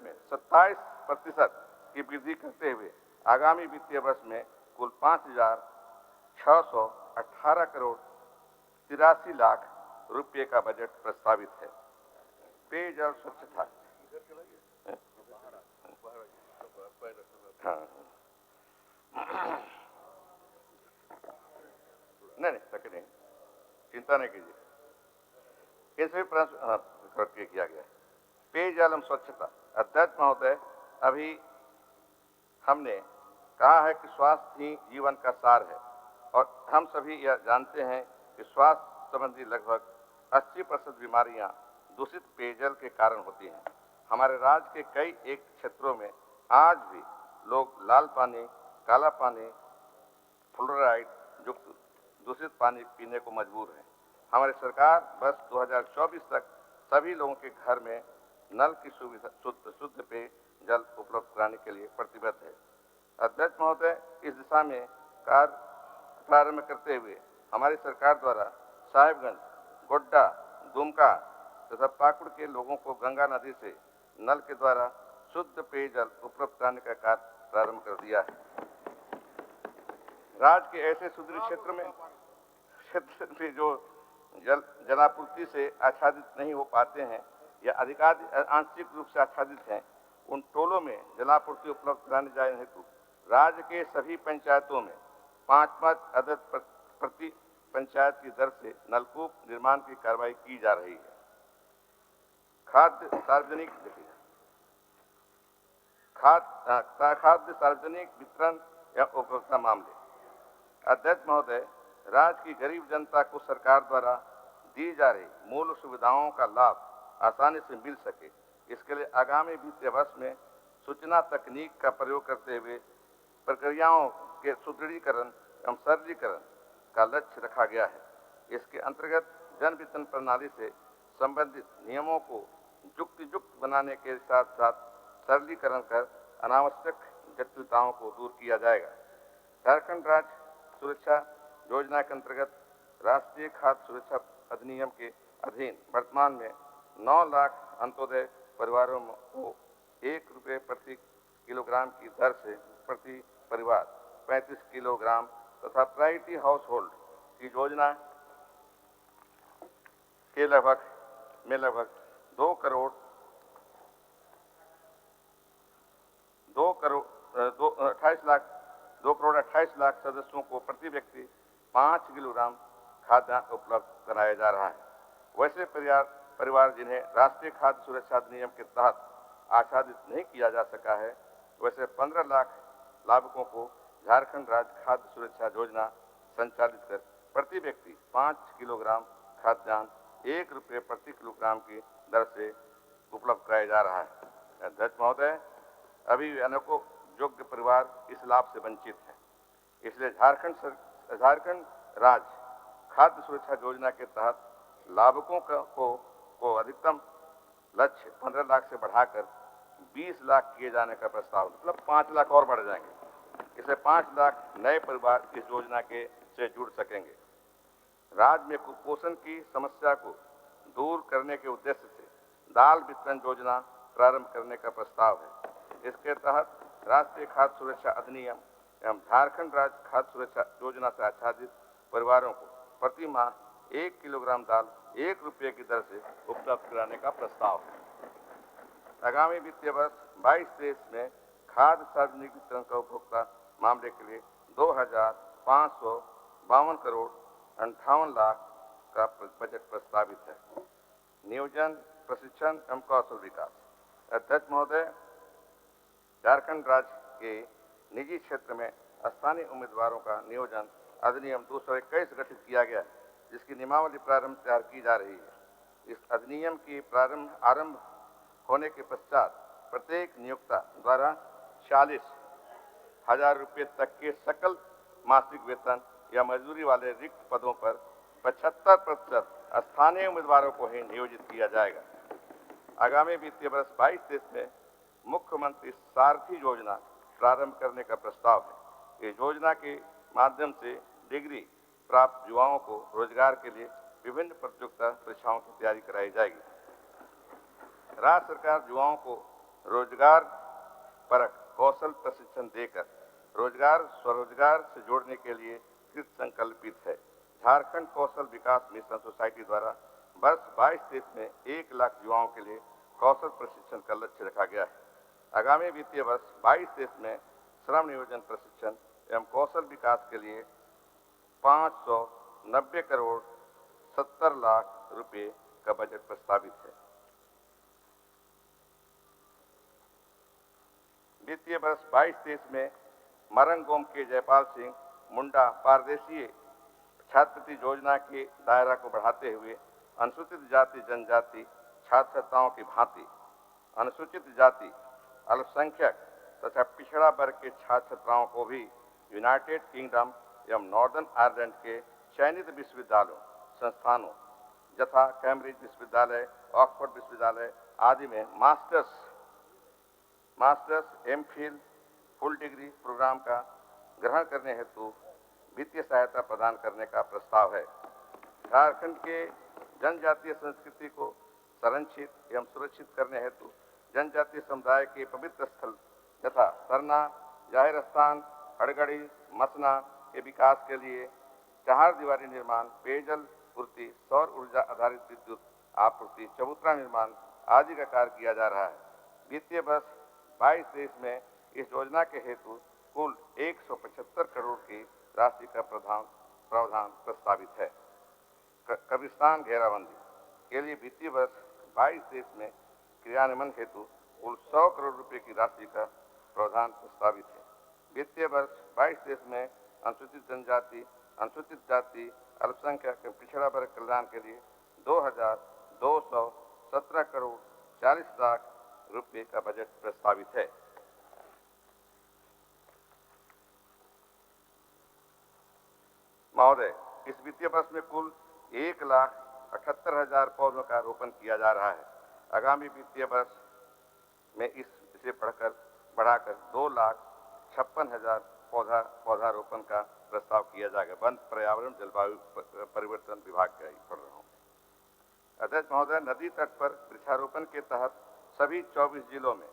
[SPEAKER 1] में 27% की वृद्धि करते हुए आगामी वित्तीय वर्ष में कुल 5,618 करोड़ 83 लाख रुपये का बजट प्रस्तावित है। पेयजल स्वच्छता, नहीं नहीं, चिंता नहीं कीजिए, इन सभी प्रश्न किया गया है। पेयजल एवं स्वच्छता। अध्यक्ष महोदय, अभी हमने कहा है कि स्वास्थ्य ही जीवन का सार है और हम सभी यह जानते हैं कि स्वास्थ्य संबंधी लगभग 80% बीमारियां दूषित पेयजल के कारण होती हैं। हमारे राज्य के कई एक क्षेत्रों में आज भी लोग लाल पानी, काला पानी, फ्लोराइड युक्त दूषित पानी पीने को मजबूर हैं। हमारी सरकार वर्ष 2024 तक सभी लोगों के घर में नल की सुविधा शुद्ध पेयजल उपलब्ध कराने के लिए प्रतिबद्ध है। अध्यक्ष महोदय, इस दिशा में कार्य प्रारंभ करते हुए हमारी सरकार द्वारा साहिबगंज, गोड्डा, दुमका तथा पाकुड़ के लोगों को गंगा नदी से नल के द्वारा शुद्ध पेयजल उपलब्ध कराने का कार्य प्रारंभ कर दिया है। राज्य के ऐसे सुदूर क्षेत्र में जो जलापूर्ति से आच्छादित नहीं हो पाते हैं या आंशिक रूप से आच्छादित हैं, उन टोलों में जलापूर्ति उपलब्ध कराने जाने हेतु राज्य के सभी पंचायतों में 5-5 अदद प्रति पंचायत की दर से नलकूप निर्माण की कार्रवाई की जा रही है। खाद्य सार्वजनिक वितरण या उपभोक्ता मामले। अध्यक्ष महोदय, राज्य की गरीब जनता को सरकार द्वारा दी जा रही मूल सुविधाओं का लाभ आसानी से मिल सके, इसके लिए आगामी वित्तीय वर्ष में सूचना तकनीक का प्रयोग करते हुए प्रक्रियाओं के सुदृढ़ीकरण एवं सरलीकरण का लक्ष्य रखा गया है। इसके अंतर्गत जन वितरण प्रणाली से संबंधित नियमों को युक्तियुक्त बनाने के साथ साथ सरलीकरण कर अनावश्यक जटिलताओं को दूर किया जाएगा। झारखंड राज्य सुरक्षा योजना के अंतर्गत राष्ट्रीय खाद्य सुरक्षा अधिनियम के अधीन वर्तमान में 9 लाख अंत्योदय परिवारों को 1 रुपये प्रति किलोग्राम की दर से प्रति परिवार 35 किलोग्राम तथा प्रायोरिटी हाउस होल्ड की योजना के लगभग 2 करोड़ 28 लाख सदस्यों को प्रति व्यक्ति 5 किलोग्राम खाद्यान्न उपलब्ध कराया जा रहा है। वैसे परिवार जिन्हें राष्ट्रीय खाद्य सुरक्षा अधिनियम के तहत आच्छादित नहीं किया जा सका है, वैसे 15 लाख लाभुकों को झारखंड राज्य खाद्य सुरक्षा योजना संचालित कर प्रति व्यक्ति 5 किलोग्राम खाद्यान्न 1 रुपये प्रति किलोग्राम की दर से उपलब्ध कराया जा रहा है। अध्यक्ष महोदय, अभी अनेकों योग्य परिवार इस लाभ से वंचित हैं। इसलिए झारखंड राज्य खाद्य सुरक्षा योजना के तहत लाभुकों को अधिकतम लक्ष्य 15 लाख से बढ़ाकर 20 लाख किए जाने का प्रस्ताव, मतलब 5 लाख और बढ़ जाएंगे। इससे 5 लाख नए परिवार इस योजना से जुड़ सकेंगे। राज्य में कुपोषण की समस्या को दूर करने के उद्देश्य से दाल वितरण योजना प्रारंभ करने का प्रस्ताव है। इसके तहत राष्ट्रीय खाद्य सुरक्षा अधिनियम एवं झारखंड राज्य खाद्य सुरक्षा योजना से आच्छादित परिवारों को प्रति माह 1 किलोग्राम दाल 1 रुपये की दर से उपलब्ध कराने का प्रस्ताव है। आगामी वित्तीय वर्ष 22-23 में खाद्य सार्वजनिक वितरण का उपभोक्ता मामले के लिए 2,552 करोड़ 58 लाख का बजट प्रस्तावित है। नियोजन, प्रशिक्षण एवं कौशल विकास। अध्यक्ष महोदय, झारखंड राज्य के निजी क्षेत्र में स्थानीय उम्मीदवारों का नियोजन अधिनियम 221 गठित किया गया, जिसकी नियमावली प्रारंभ तैयार की जा रही है। इस अधिनियम की आरंभ होने के पश्चात प्रत्येक नियोक्ता द्वारा 40,000 रुपये तक के सकल मासिक वेतन या मजदूरी वाले रिक्त पदों पर 75% स्थानीय उम्मीदवारों को ही नियोजित किया जाएगा। आगामी वित्तीय वर्ष 22-23 में मुख्यमंत्री सारथी योजना प्रारंभ करने का प्रस्ताव है। इस योजना के माध्यम से डिग्री प्राप्त युवाओं को रोजगार के लिए विभिन्न प्रतियोगिता परीक्षाओं की तैयारी कराई जाएगी। राज्य सरकार युवाओं को रोजगार परक कौशल प्रशिक्षण देकर स्वरोजगार से जोड़ने के लिए कृत संकल्पित है। झारखंड कौशल विकास मिशन सोसाइटी द्वारा वर्ष 22-23 में 1 लाख युवाओं के लिए कौशल प्रशिक्षण का लक्ष्य रखा गया है। आगामी वित्तीय वर्ष 22-23 में श्रम नियोजन प्रशिक्षण एवं कौशल विकास के लिए 590 करोड़ 70 लाख रुपए का बजट प्रस्तावित है। वित्तीय वर्ष 22-23 में मरंगोम के जयपाल सिंह मुंडा पारदेशीय छात्रवृत्ति योजना के दायरा को बढ़ाते हुए अनुसूचित जाति जनजाति छात्र छात्राओं की भांति अनुसूचित जाति, अल्पसंख्यक तथा पिछड़ा वर्ग के छात्र छात्राओं को भी यूनाइटेड किंगडम एवं नॉर्दर्न आयरलैंड के चयनित विश्वविद्यालयों संस्थानों यथा कैम्ब्रिज विश्वविद्यालय, ऑक्सफोर्ड विश्वविद्यालय आदि में masters, MPhil, full degree program का ग्रहण करने हेतु वित्तीय सहायता प्रदान करने का प्रस्ताव है। झारखंड के जनजातीय संस्कृति को संरक्षित एवं सुरक्षित करने हेतु जनजातीय समुदाय के पवित्र स्थल यथा सरना, जाहिर स्थान, हड़गड़ी, मसना के विकास के लिए चार दीवारी निर्माण, पेयजल पूर्ति, सौर ऊर्जा आधारित विद्युत आपूर्ति, चबूतरा निर्माण आदि का कार्य किया जा रहा है। वित्तीय वर्ष 22-23 में इस योजना के हेतु कुल 175 करोड़ की राशि का प्रावधान प्रस्तावित है। कब्रिस्तान घेराबंदी के लिए वित्तीय वर्ष 22-23 में क्रियान्वयन हेतु कुल 100 करोड़ रुपए की राशि का प्रावधान प्रस्तावित है। वित्तीय वर्ष 22-23 में अनुसूचित जनजाति, अनुसूचित जाति, अल्पसंख्यक पिछड़ा वर्ग कल्याण के लिए 2,217 करोड़ 40 लाख रुपए का बजट प्रस्तावित है। महोदय, इस वित्तीय वर्ष में कुल 1,78,000 पौधों का रोपण किया जा रहा है। आगामी वित्तीय वर्ष में इसे बढ़ाकर 2,56,000 पौधारोपण का प्रस्ताव किया जाएगा। वन, पर्यावरण, जलवायु परिवर्तन विभाग का ही पढ़ रहा हूँ। अध्यक्ष महोदय, नदी तट पर वृक्षारोपण के तहत सभी 24 जिलों में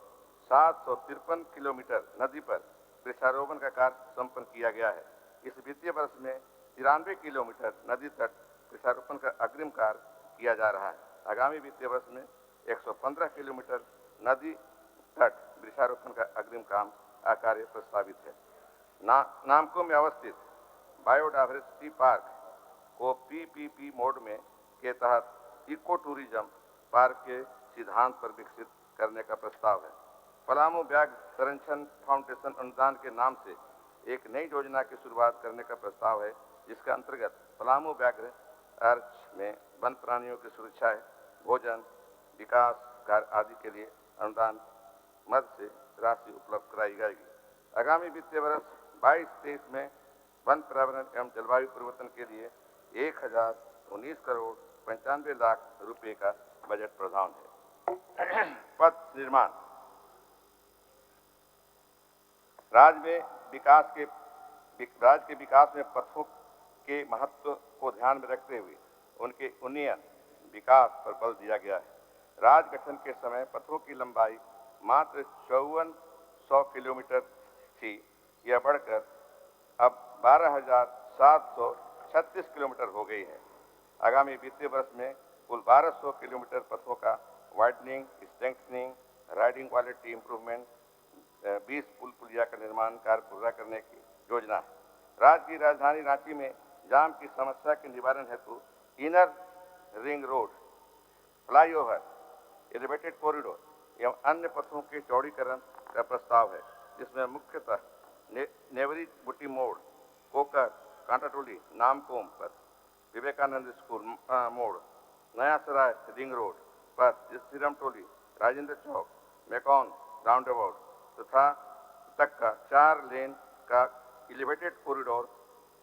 [SPEAKER 1] 753 किलोमीटर नदी पर वृक्षारोपण का कार्य संपन्न किया गया है। इस वित्तीय वर्ष में 93 किलोमीटर नदी तट वृक्षारोपण का अग्रिम कार्य किया जा रहा है। आगामी वित्तीय वर्ष में 115 किलोमीटर नदी तट वृक्षारोपण का अग्रिम कार्य प्रस्तावित है। नामको में अवस्थित बायोडायवर्सिटी पार्क को पीपीपी मोड में के तहत इको टूरिज्म पार्क के सिद्धांत पर विकसित करने का प्रस्ताव है। पलामू व्याघ्र संरक्षण फाउंडेशन अनुदान के नाम से एक नई योजना की शुरुआत करने का प्रस्ताव है, जिसके अंतर्गत पलामू व्याघ्र अर्च में वन प्राणियों की सुरक्षा, भोजन, विकास कार्य आदि के लिए अनुदान मद से राशि उपलब्ध कराई जाएगी। आगामी वित्तीय वर्ष 22-23 में वन, पर्यावरण एवं जलवायु परिवर्तन के लिए 1,019 करोड़ 95 लाख रुपए का बजट प्रावधान है। पथ निर्माण, राज्य के विकास में पथों के महत्व को ध्यान में रखते हुए उनके उन्नयन विकास पर बल दिया गया है। राज्य गठन के समय पथों की लंबाई मात्र 5400 किलोमीटर थी। यह बढ़कर अब 12,736 किलोमीटर हो गई है। आगामी वित्तीय वर्ष में कुल 1200 किलोमीटर पथों का widening, strengthening, riding quality improvement, 20 पुल पुलिया का निर्माण कार्य पूरा करने की योजना है। राज्य की राजधानी रांची में जाम की समस्या के निवारण हेतु inner ring road, flyover, elevated corridor एवं अन्य पथों के चौड़ीकरण का प्रस्ताव है, जिसमें मुख्यतः नेवरी बुटी मोड़, कोकर, कांटाटोली, नामकोम पथ, विवेकानंद स्कूल मोड़, नया सराय रिंग रोड पथ, सिरमटोली, राजेंद्र चौक, मैकॉन राउंडअबाउट तक का 4 लेन का एलिवेटेड कॉरिडोर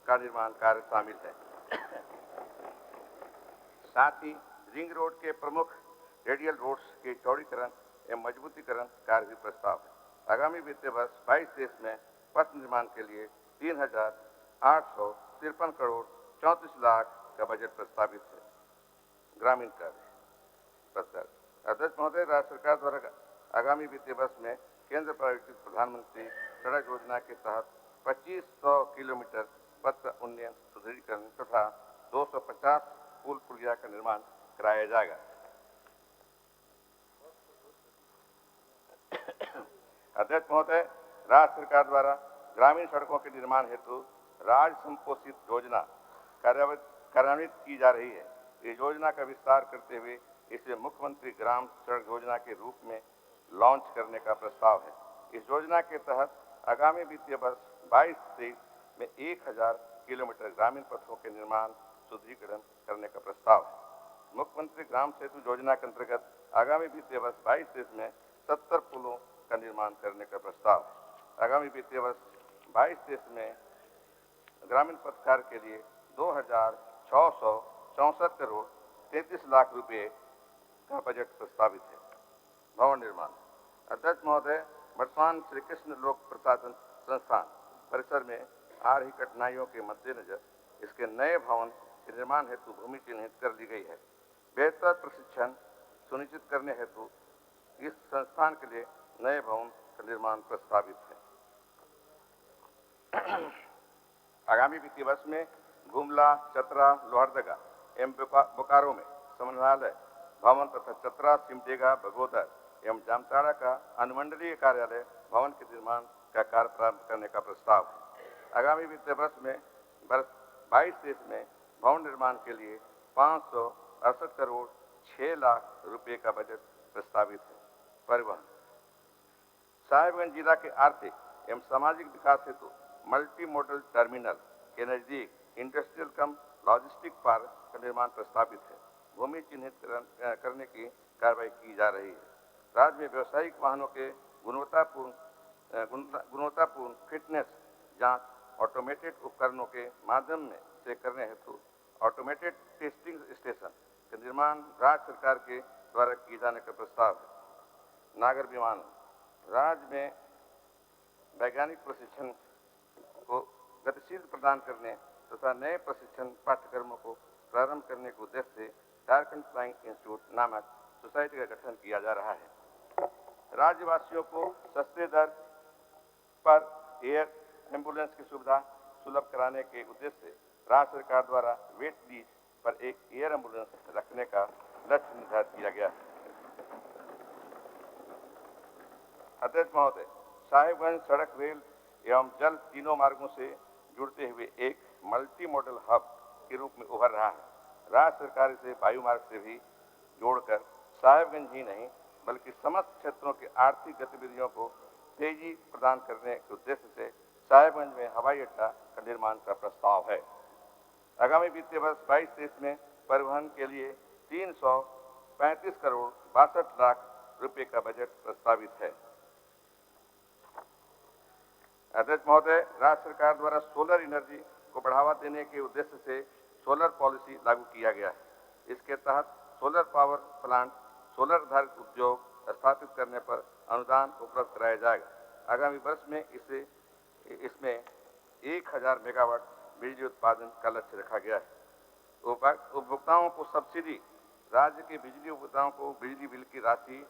[SPEAKER 1] का निर्माण कार्य शामिल है। साथ ही रिंग रोड के प्रमुख रेडियल रोड्स के चौड़ीकरण एवं मजबूतीकरण कार्य भी प्रस्ताव है। आगामी वित्तीय वर्ष 22-23 में पथ निर्माण के लिए 3,853 करोड़ 34 लाख का बजट प्रस्तावित है। ग्रामीण कार्य प्रस्ताव, अध्यक्ष महोदय, राज्य सरकार द्वारा आगामी वित्तीय वर्ष में केंद्र प्रायोजित प्रधानमंत्री सड़क योजना के तहत 2500 किलोमीटर पथ उन्नयन, सुदृढ़ीकरण तथा 250 पुल पुलिया का निर्माण कराया जाएगा। अध्यक्ष महोदय, राज्य सरकार द्वारा ग्रामीण सड़कों के निर्माण हेतु राज्य संपोषित योजना कार्यान्वित की जा रही है। इस योजना का विस्तार करते हुए इसे मुख्यमंत्री ग्राम सड़क योजना के रूप में लॉन्च करने का प्रस्ताव है। इस योजना के तहत आगामी वित्तीय वर्ष 22-23 में 1,000 किलोमीटर ग्रामीण पथों के निर्माण, सुदृढ़ीकरण करने का प्रस्ताव है। मुख्यमंत्री ग्राम सेतु योजना के अंतर्गत आगामी वित्तीय वर्ष 22-23 में 70 पुलों का निर्माण करने का प्रस्ताव है। आगामी वित्तीय वर्ष 22-23 में ग्रामीण पथ कार्य के लिए 2,664 करोड़ 33 लाख रुपए का बजट प्रस्तावित है। भवन निर्माण, अध्यक्ष महोदय, वर्तमान श्री कृष्ण लोक प्रशासन संस्थान परिसर में आ रही कठिनाइयों के मद्देनजर इसके नए भवन के निर्माण हेतु भूमि चिन्हित कर ली गई है। बेहतर प्रशिक्षण सुनिश्चित करने हेतु इस संस्थान के लिए नए भवन का निर्माण प्रस्तावित है। आगामी वित्तीय वर्ष में गुमला, चतरा, लोहरदगा एवं बोकारो में समन्वयालय भवन तथा चतरा, सिमडेगा, बगोदर एवं जामताड़ा का अनुमंडलीय कार्यालय भवन के निर्माण का कार्य प्रारंभ करने का प्रस्ताव है। आगामी वित्तीय वर्ष में 22-23 में भवन निर्माण के लिए 568 करोड़ 6 लाख रुपए का बजट प्रस्तावित है। परिवहन, साहिबगंज जिला के आर्थिक एवं सामाजिक विकास हेतु मल्टी मॉडल टर्मिनल के नजदीक इंडस्ट्रियल कम लॉजिस्टिक पार्क का निर्माण प्रस्तावित है। भूमि चिन्हित करने की कार्रवाई की जा रही है। राज्य में व्यावसायिक वाहनों के गुणवत्तापूर्ण फिटनेस जांच ऑटोमेटेड उपकरणों के माध्यम से करने हेतु ऑटोमेटेड टेस्टिंग स्टेशन का निर्माण राज्य सरकार के द्वारा किए जाने का प्रस्ताव है। नागर विमानन, राज्य में वैज्ञानिक प्रशिक्षण को गतिशील प्रदान करने तथा नए प्रशिक्षण पाठ्यक्रमों को प्रारंभ करने के उद्देश्य से झारखंड फ्लाइंग इंस्टीट्यूट नामक सोसाइटी का गठन किया जा रहा है। राज्यवासियों को सस्ते दर पर एयर एम्बुलेंस की सुविधा सुलभ कराने के उद्देश्य से राज्य सरकार द्वारा वेट लीज पर एक एयर एम्बुलेंस रखने का लक्ष्य निर्धारित किया गया है। अध्यक्ष महोदय, साहिबगंज सड़क, रेल एवं जल तीनों मार्गों से जुड़ते हुए एक मल्टी मॉडल हब के रूप में उभर रहा है। राज्य सरकार इसे वायु मार्ग से भी जोड़कर साहिबगंज ही नहीं बल्कि समस्त क्षेत्रों के आर्थिक गतिविधियों को तेजी प्रदान करने के उद्देश्य से साहिबगंज में हवाई अड्डा का निर्माण का प्रस्ताव है। आगामी वित्तीय वर्ष 22-23 में परिवहन के लिए 335 करोड़ 62 लाख रुपए का बजट प्रस्तावित है। अध्यक्ष महोदय, राज्य सरकार द्वारा सोलर एनर्जी को बढ़ावा देने के उद्देश्य से सोलर पॉलिसी लागू किया गया है। इसके तहत सोलर पावर प्लांट, सोलर आधारित उद्योग स्थापित करने पर अनुदान उपलब्ध कराया जाएगा। आगामी वर्ष में इसमें 1000 मेगावाट बिजली उत्पादन का लक्ष्य रखा गया है। उपभोक्ताओं को सब्सिडी, राज्य के बिजली उपभोक्ताओं को बिजली बिल की राशि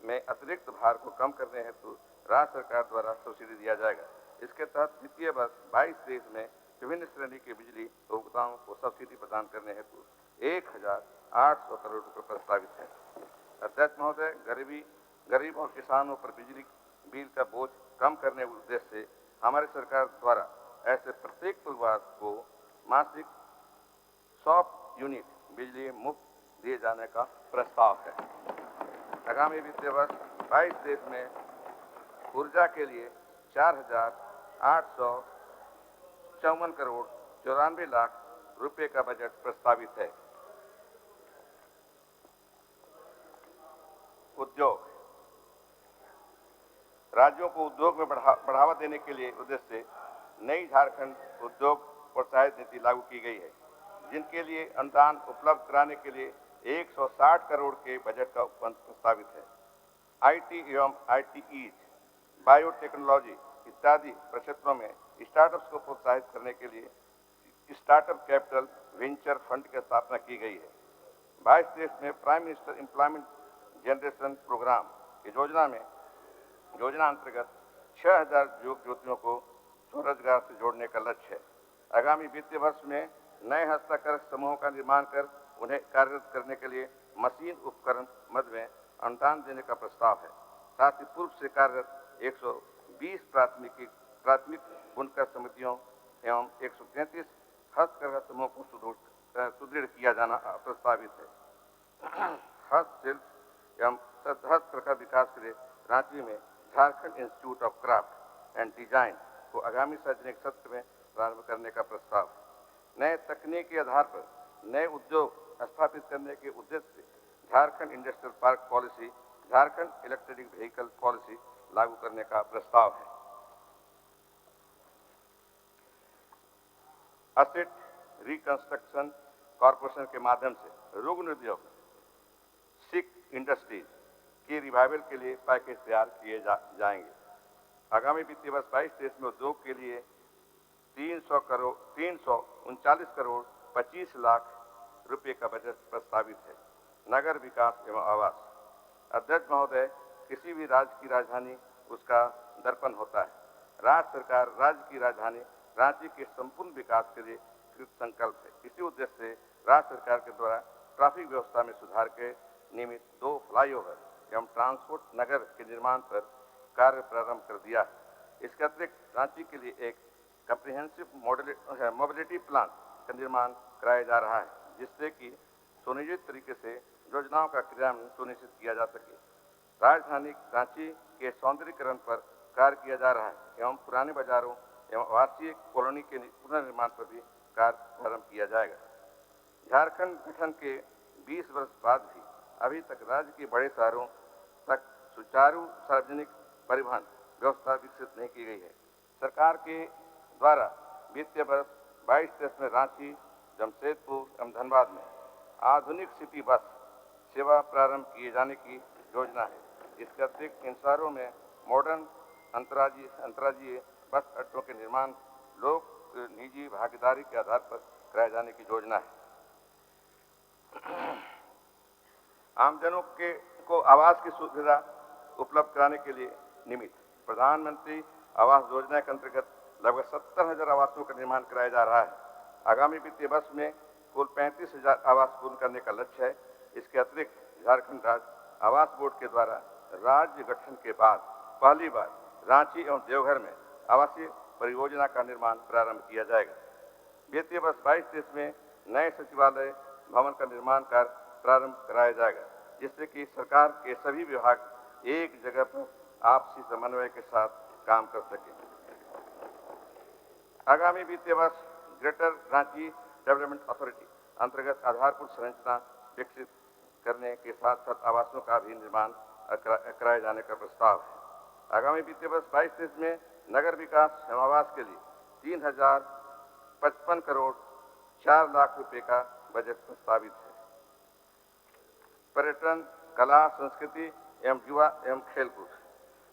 [SPEAKER 1] में अतिरिक्त भार को कम करने हेतु राज्य सरकार द्वारा सब्सिडी दिया जाएगा। इसके तहत वित्तीय वर्ष 22-23 में विभिन्न श्रेणी के बिजली उपभोक्ताओं को सब्सिडी प्रदान करने हेतु 1800 करोड़ रुपए प्रस्तावित है। अध्यक्ष महोदय, गरीब और किसानों पर बिजली बिल का बोझ कम करने के उद्देश्य से हमारी सरकार द्वारा ऐसे प्रत्येक परिवार को मासिक 100 यूनिट बिजली मुफ्त दिए जाने का प्रस्ताव है। आगामी वित्तीय वर्ष 22-23 में ऊर्जा के लिए 4854 करोड़ 94 लाख रुपए का बजट प्रस्तावित है। उद्योग, राज्यों को उद्योग में बढ़ावा देने के लिए उद्देश्य से नई झारखंड उद्योग प्रोत्साहित नीति लागू की गई है, जिनके लिए अनुदान उपलब्ध कराने के लिए 160 करोड़ के बजट का प्रस्तावित है। आईटी एवं आईटीईज, बायोटेक्नोलॉजी इत्यादि क्षेत्रों में स्टार्टअप्स को प्रोत्साहित करने के लिए स्टार्टअप कैपिटल वेंचर फंड की स्थापना की गई है। 22-23 में prime minister employment generation program की योजना अंतर्गत 6000 युवक युवतियों को स्वरोजगार से जोड़ने का लक्ष्य है। आगामी वित्तीय वर्ष में नए हस्तकरघ समूहों का निर्माण कर उन्हें कार्यरत करने के लिए मशीन उपकरण मद में अनुदान देने का प्रस्ताव है। साथ ही पूर्व से कार्यरत 120 प्राथमिक बुनकर समितियों एवं 133 हस्तकरघा समूहों को सुदृढ़ किया जाना प्रस्तावित है। हस्तशिल्प एवं हस्तकरघा विकास के लिए रांची में Jharkhand institute of craft and design को आगामी शैक्षणिक सत्र में प्रारंभ करने का प्रस्ताव है। नए तकनीकी आधार पर नए उद्योग स्थापित करने के उद्देश्य से Jharkhand industrial park policy, Jharkhand electric vehicle policy लागू करने का प्रस्ताव है। असेट रिकंस्ट्रक्शन कॉर्पोरेशन के माध्यम से रुग्ण उद्योग, सिक इंडस्ट्रीज की रिवाइवल के लिए पैकेज तैयार किए जाएंगे। आगामी वित्तीय वर्ष 22-23 में उद्योग के लिए 339 करोड़ 25 लाख रुपए का बजट प्रस्तावित है। नगर विकास एवं आवास, अध्यक्ष महोदय, किसी भी राज्य की राजधानी उसका दर्पण होता है। राज्य सरकार राज्य की राजधानी रांची के संपूर्ण विकास के लिए कृत संकल्प है। इसी उद्देश्य से राज्य सरकार के द्वारा ट्रैफिक व्यवस्था में सुधार के निमित्त 2 फ्लाईओवर एवं ट्रांसपोर्ट नगर के निर्माण पर कार्य प्रारंभ कर दिया है। इसके अतिरिक्त रांची के लिए एक कम्प्रिहेंसिव मोबिलिटी प्लान का निर्माण कराया जा रहा है, जिससे कि सुनियोजित तरीके से योजनाओं का क्रियान्वयन सुनिश्चित किया जा सके। राजधानी रांची के सौंदर्यीकरण पर कार्य किया जा रहा है एवं पुराने बाजारों एवं आवासीय कॉलोनी के पुनर्निर्माण पर भी कार्य प्रारंभ किया जाएगा। झारखंड गठन के 20 वर्ष बाद भी अभी तक राज्य के बड़े शहरों तक सुचारू सार्वजनिक परिवहन व्यवस्था विकसित नहीं की गई है। सरकार के द्वारा वित्तीय वर्ष 22-23 में रांची, जमशेदपुर एवं धनबाद में आधुनिक सिटी बस सेवा प्रारंभ किए जाने की योजना है। इसके अतिरिक्त इन शहरों में मॉडर्न अंतर्राज्यीय बस अड्डों के निर्माण लोक निजी भागीदारी के आधार पर कराए जाने की योजना है। आमजनों को आवास की सुविधा उपलब्ध कराने के लिए निमित्त प्रधानमंत्री आवास योजना के अंतर्गत लगभग 70,000 आवासों का निर्माण कराया जा रहा है। आगामी वित्तीय वर्ष में कुल 35,000 आवास पूर्ण करने का लक्ष्य है। इसके अतिरिक्त झारखंड राज्य आवास बोर्ड के द्वारा राज्य गठन के बाद पहली बार रांची एवं देवघर में आवासीय परियोजना का निर्माण प्रारंभ किया जाएगा। वित्तीय वर्ष 22-23 में नए सचिवालय भवन का निर्माण कार्य प्रारंभ कराया जाएगा, जिससे कि सरकार के सभी विभाग एक जगह पर आपसी समन्वय के साथ काम कर सकें। आगामी वित्तीय वर्ष ग्रेटर रांची डेवलपमेंट अथॉरिटी अंतर्गत आधारभूत संरचना विकसित करने के साथ साथ आवासों का भी निर्माण कराए जाने का प्रस्ताव है। आगामी वित्तीय वर्ष 22-23 में नगर विकास एवं आवास के लिए 3,055 करोड़ 4 लाख रुपए का बजट प्रस्तावित है। पर्यटन, कला, संस्कृति एवं युवा एवं खेलकूद,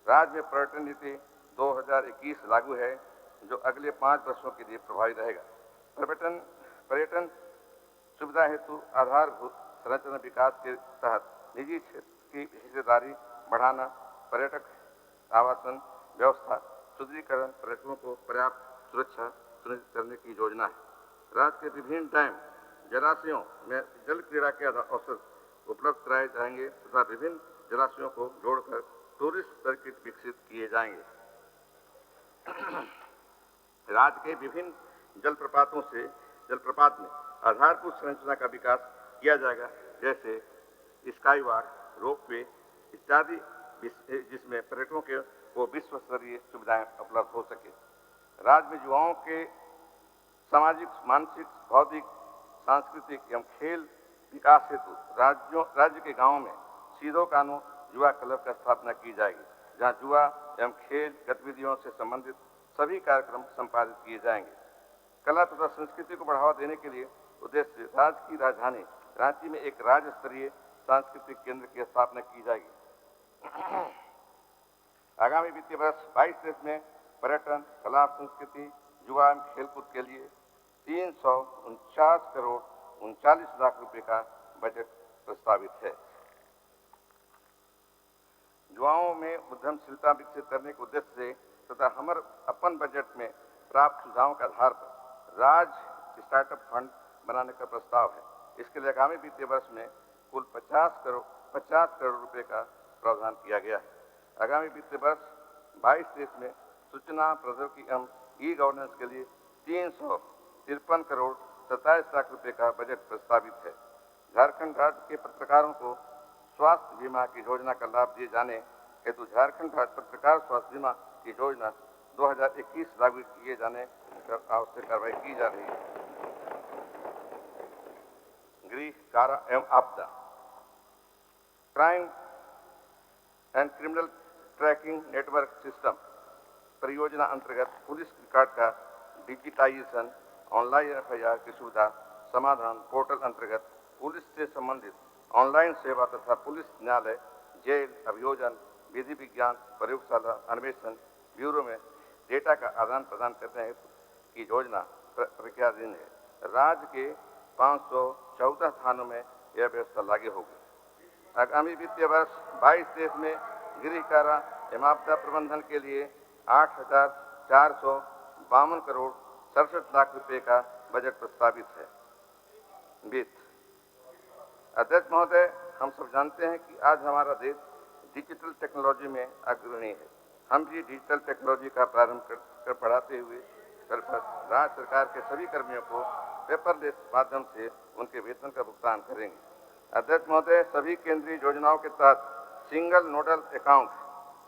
[SPEAKER 1] राज्य में पर्यटन नीति 2021 लागू है, जो अगले 5 वर्षों के लिए प्रभावी रहेगा। पर्यटन सुविधा हेतु आधारभूत संरचना विकास के तहत निजी क्षेत्र की हिस्सेदारी बढ़ाना, पर्यटक आवासन व्यवस्था सुदृढ़ीकरण, पर्यटकों को पर्याप्त सुरक्षा सुनिश्चित करने की योजना है। राज्य के विभिन्न डैम, जलाशयों में जल क्रीड़ा के अवसर उपलब्ध कराए जाएंगे तथा विभिन्न जलाशयों को जोड़कर टूरिस्ट सर्किट विकसित किए जाएंगे। राज्य के विभिन्न जलप्रपात में आधारभूत संरचना का विकास किया जाएगा, जैसे स्काई वॉक, रोपवे इत्यादि, जिसमें पर्यटकों को विश्व स्तरीय सुविधाएं उपलब्ध हो सके। राज्य में युवाओं के सामाजिक, मानसिक, बौद्धिक, सांस्कृतिक एवं खेल विकास हेतु राज्य के गांवों में सीधो कानू युवा क्लब का स्थापना की जाएगी, जहां युवा एवं खेल गतिविधियों से संबंधित सभी कार्यक्रम संपादित किए जाएंगे। कला तथा संस्कृति को बढ़ावा देने के लिए उद्देश्य से राज्य की राजधानी रांची में एक राज्य स्तरीय सांस्कृतिक केंद्र की स्थापना की जाएगी। आगामी वित्तीय वर्ष 22-23 में पर्यटन, कला, संस्कृति, युवा एवं खेलकूद के लिए 349 करोड़ 39 लाख रुपए का बजट प्रस्तावित है। युवाओं में उद्यमशीलता विकसित करने के उद्देश्य से तथा हमारे अपन बजट में प्राप्त सुझावों के आधार पर राज्य स्टार्टअप फंड बनाने का प्रस्ताव है। इसके लिए आगामी वित्तीय वर्ष में कुल 50 करोड़ रुपए का प्रावधान किया गया है। आगामी वित्तीय वर्ष 22-23 में सूचना प्रौद्योगिकी एवं ई गवर्नेंस के लिए 353 करोड़ 27 लाख रुपए का बजट प्रस्तावित है। झारखंड राज्य के पत्रकारों को स्वास्थ्य बीमा की योजना का लाभ दिए जाने हेतु झारखंड राज्य पत्रकार स्वास्थ्य बीमा की योजना 2021 लागू किए जाने पर आवश्यक कार्रवाई की जा रही है। गृह, कारा एवं आपदा, crime and criminal tracking network system परियोजना अंतर्गत पुलिस रिकॉर्ड का डिजिटाइजेशन, ऑनलाइन एफआईआर की सुविधा समाधान पोर्टल अंतर्गत पुलिस से संबंधित ऑनलाइन सेवा तथा पुलिस न्यायालय, जेल, अभियोजन, विधि विज्ञान प्रयोगशाला, अन्वेषण ब्यूरो में डेटा का आदान प्रदान करने हेतु की योजना प्रक्रियाधीन है। राज्य के 514 थानों में यह व्यवस्था लागू होगी। आगामी वित्तीय वर्ष 22-23 में गृह, कारा एवं आपदा प्रबंधन के लिए 8,452 करोड़ 67 लाख रुपए का बजट प्रस्तावित है। वित्त अध्यक्ष महोदय, हम सब जानते हैं कि आज हमारा देश डिजिटल टेक्नोलॉजी में अग्रणी है। हम भी डिजिटल टेक्नोलॉजी का प्रारंभ कर बढ़ाते हुए राज्य सरकार के सभी कर्मियों को पेपरलेस माध्यम से उनके वेतन का भुगतान करेंगे। अध्यक्ष महोदय, सभी केंद्रीय योजनाओं के तहत सिंगल नोडल अकाउंट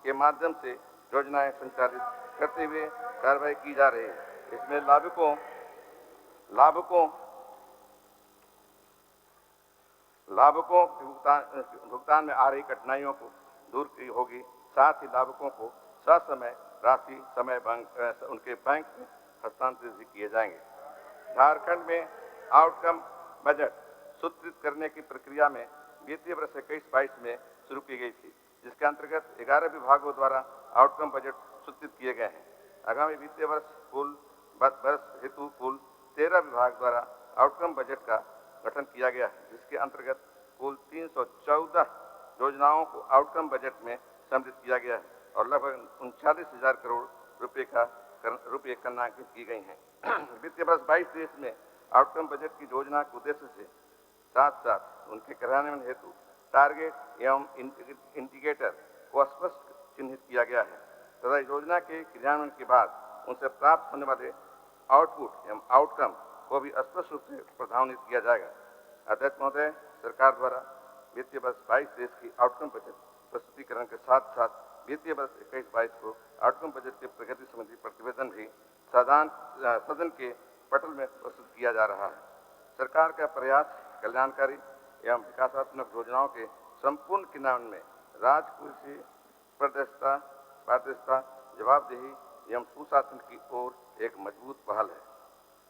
[SPEAKER 1] के माध्यम से योजनाएं संचालित करते हुए कार्रवाई की जा रही है। इसमें लाभुकों भुगतान में आ रही कठिनाइयों को दूर की होगी। साथ ही लाभुकों को ससमय राशि उनके बैंक में हस्तांतरित किए जाएंगे। झारखंड में आउटकम बजट सूत्रित करने की प्रक्रिया में वित्तीय वर्ष 21-22 में शुरू की गई थी, जिसके अंतर्गत 11 विभागों द्वारा आउटकम बजट सूत्रित किए गए हैं। आगामी वित्तीय वर्ष हेतु कुल 13 विभाग द्वारा आउटकम बजट का गठन किया गया है, जिसके अंतर्गत कुल 314 योजनाओं को आउटकम बजट में सम्मिलित किया गया है और लगभग 39,000 करोड़ रुपये क्रियान्वित की गई हैं। वित्तीय वर्ष 22-23 में आउटकम बजट की योजना के उद्देश्य से साथ साथ उनके कार्यान्वयन हेतु टारगेट एवं इंडिकेटर को स्पष्ट चिन्हित किया गया है तथा योजना के क्रियान्वयन के बाद उनसे प्राप्त होने वाले आउटपुट एवं आउटकम को भी स्पष्ट रूप से प्रधानित किया जाएगा। अध्यक्ष महोदय, सरकार द्वारा वित्तीय वर्ष 22-23 की आउटकम बजट प्रस्तुतिकरण के साथ साथ वित्तीय वर्ष 21-22 को आउटकम बजट के प्रगति संबंधी प्रतिवेदन भी सदन के पटल में प्रस्तुत किया जा रहा है। सरकार का प्रयास कल्याणकारी एवं विकासात्मक योजनाओं के संपूर्ण क्रियान्वयन में राजकोषीय पारदर्शिता, जवाबदेही एवं सुशासन की ओर एक मजबूत पहल है।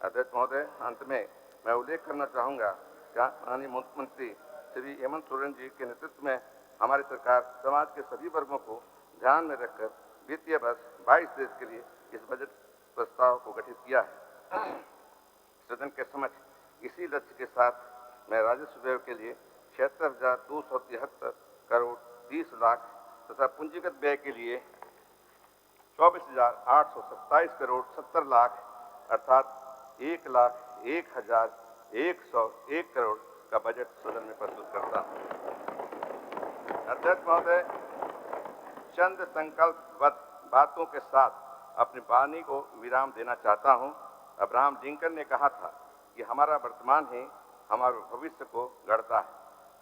[SPEAKER 1] अध्यक्ष महोदय, अंत में मैं उल्लेख करना चाहूँगा कि माननीय मुख्यमंत्री श्री हेमंत सोरेन जी के नेतृत्व में हमारी सरकार समाज के सभी वर्गों को ध्यान में रखकर वित्तीय वर्ष 22-23 के लिए इस बजट प्रस्ताव को गठित किया है। सदन के समक्ष इसी लक्ष्य के साथ मैं राजस्व व्यय के लिए 76,273 करोड़ 30 लाख तथा पूंजीगत व्यय के लिए 24,827 करोड़ 70 लाख अर्थात 1,01,101 करोड़ का बजट सदन में प्रस्तुत करता हूँ। अध्यक्ष महोदय, चंद संकल्पबद्ध बातों के साथ अपनी वाणी को विराम देना चाहता हूँ। अब्राहम लिंकन ने कहा था कि हमारा वर्तमान ही हमारे भविष्य को गढ़ता है।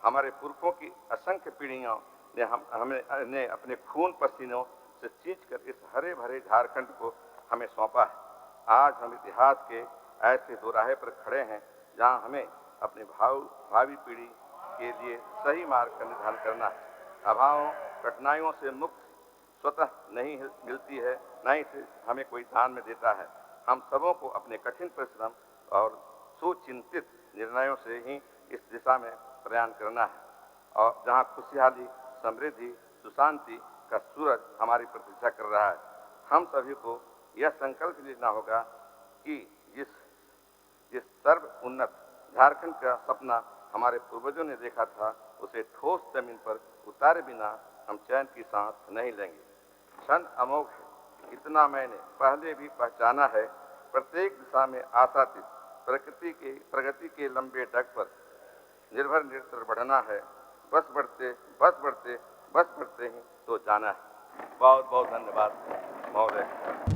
[SPEAKER 1] हमारे पुरखों की असंख्य पीढ़ियों ने हमें अपने खून पसीनों से सींचकर इस हरे भरे झारखंड को हमें सौंपा है। आज हम इतिहास के ऐसे दोराहे पर खड़े हैं जहां हमें अपनी भावी पीढ़ी के लिए सही मार्ग का निर्धारण करना है। अभावों कठिनाइयों से मुक्त स्वतः नहीं मिलती है, न ही से हमें कोई दान में देता है। हम सबों को अपने कठिन परिश्रम और सुचिंतित निर्णयों से ही इस दिशा में प्रयाण करना है और जहां खुशहाली, समृद्धि, सुशांति का सूरज हमारी प्रतीक्षा कर रहा है। हम सभी को यह संकल्प लेना होगा कि जिस सर्व उन्नत झारखंड का सपना हमारे पूर्वजों ने देखा था, उसे ठोस जमीन पर उतारे बिना हम चैन की सांस नहीं लेंगे। क्षण अमोघ है, इतना मैंने पहले भी पहचाना है। प्रत्येक दिशा में आशातीत प्रगति के लंबे डग पर निर्भर निरंतर बढ़ना है। बस बढ़ते ही तो जाना है। बहुत बहुत धन्यवाद महोदय।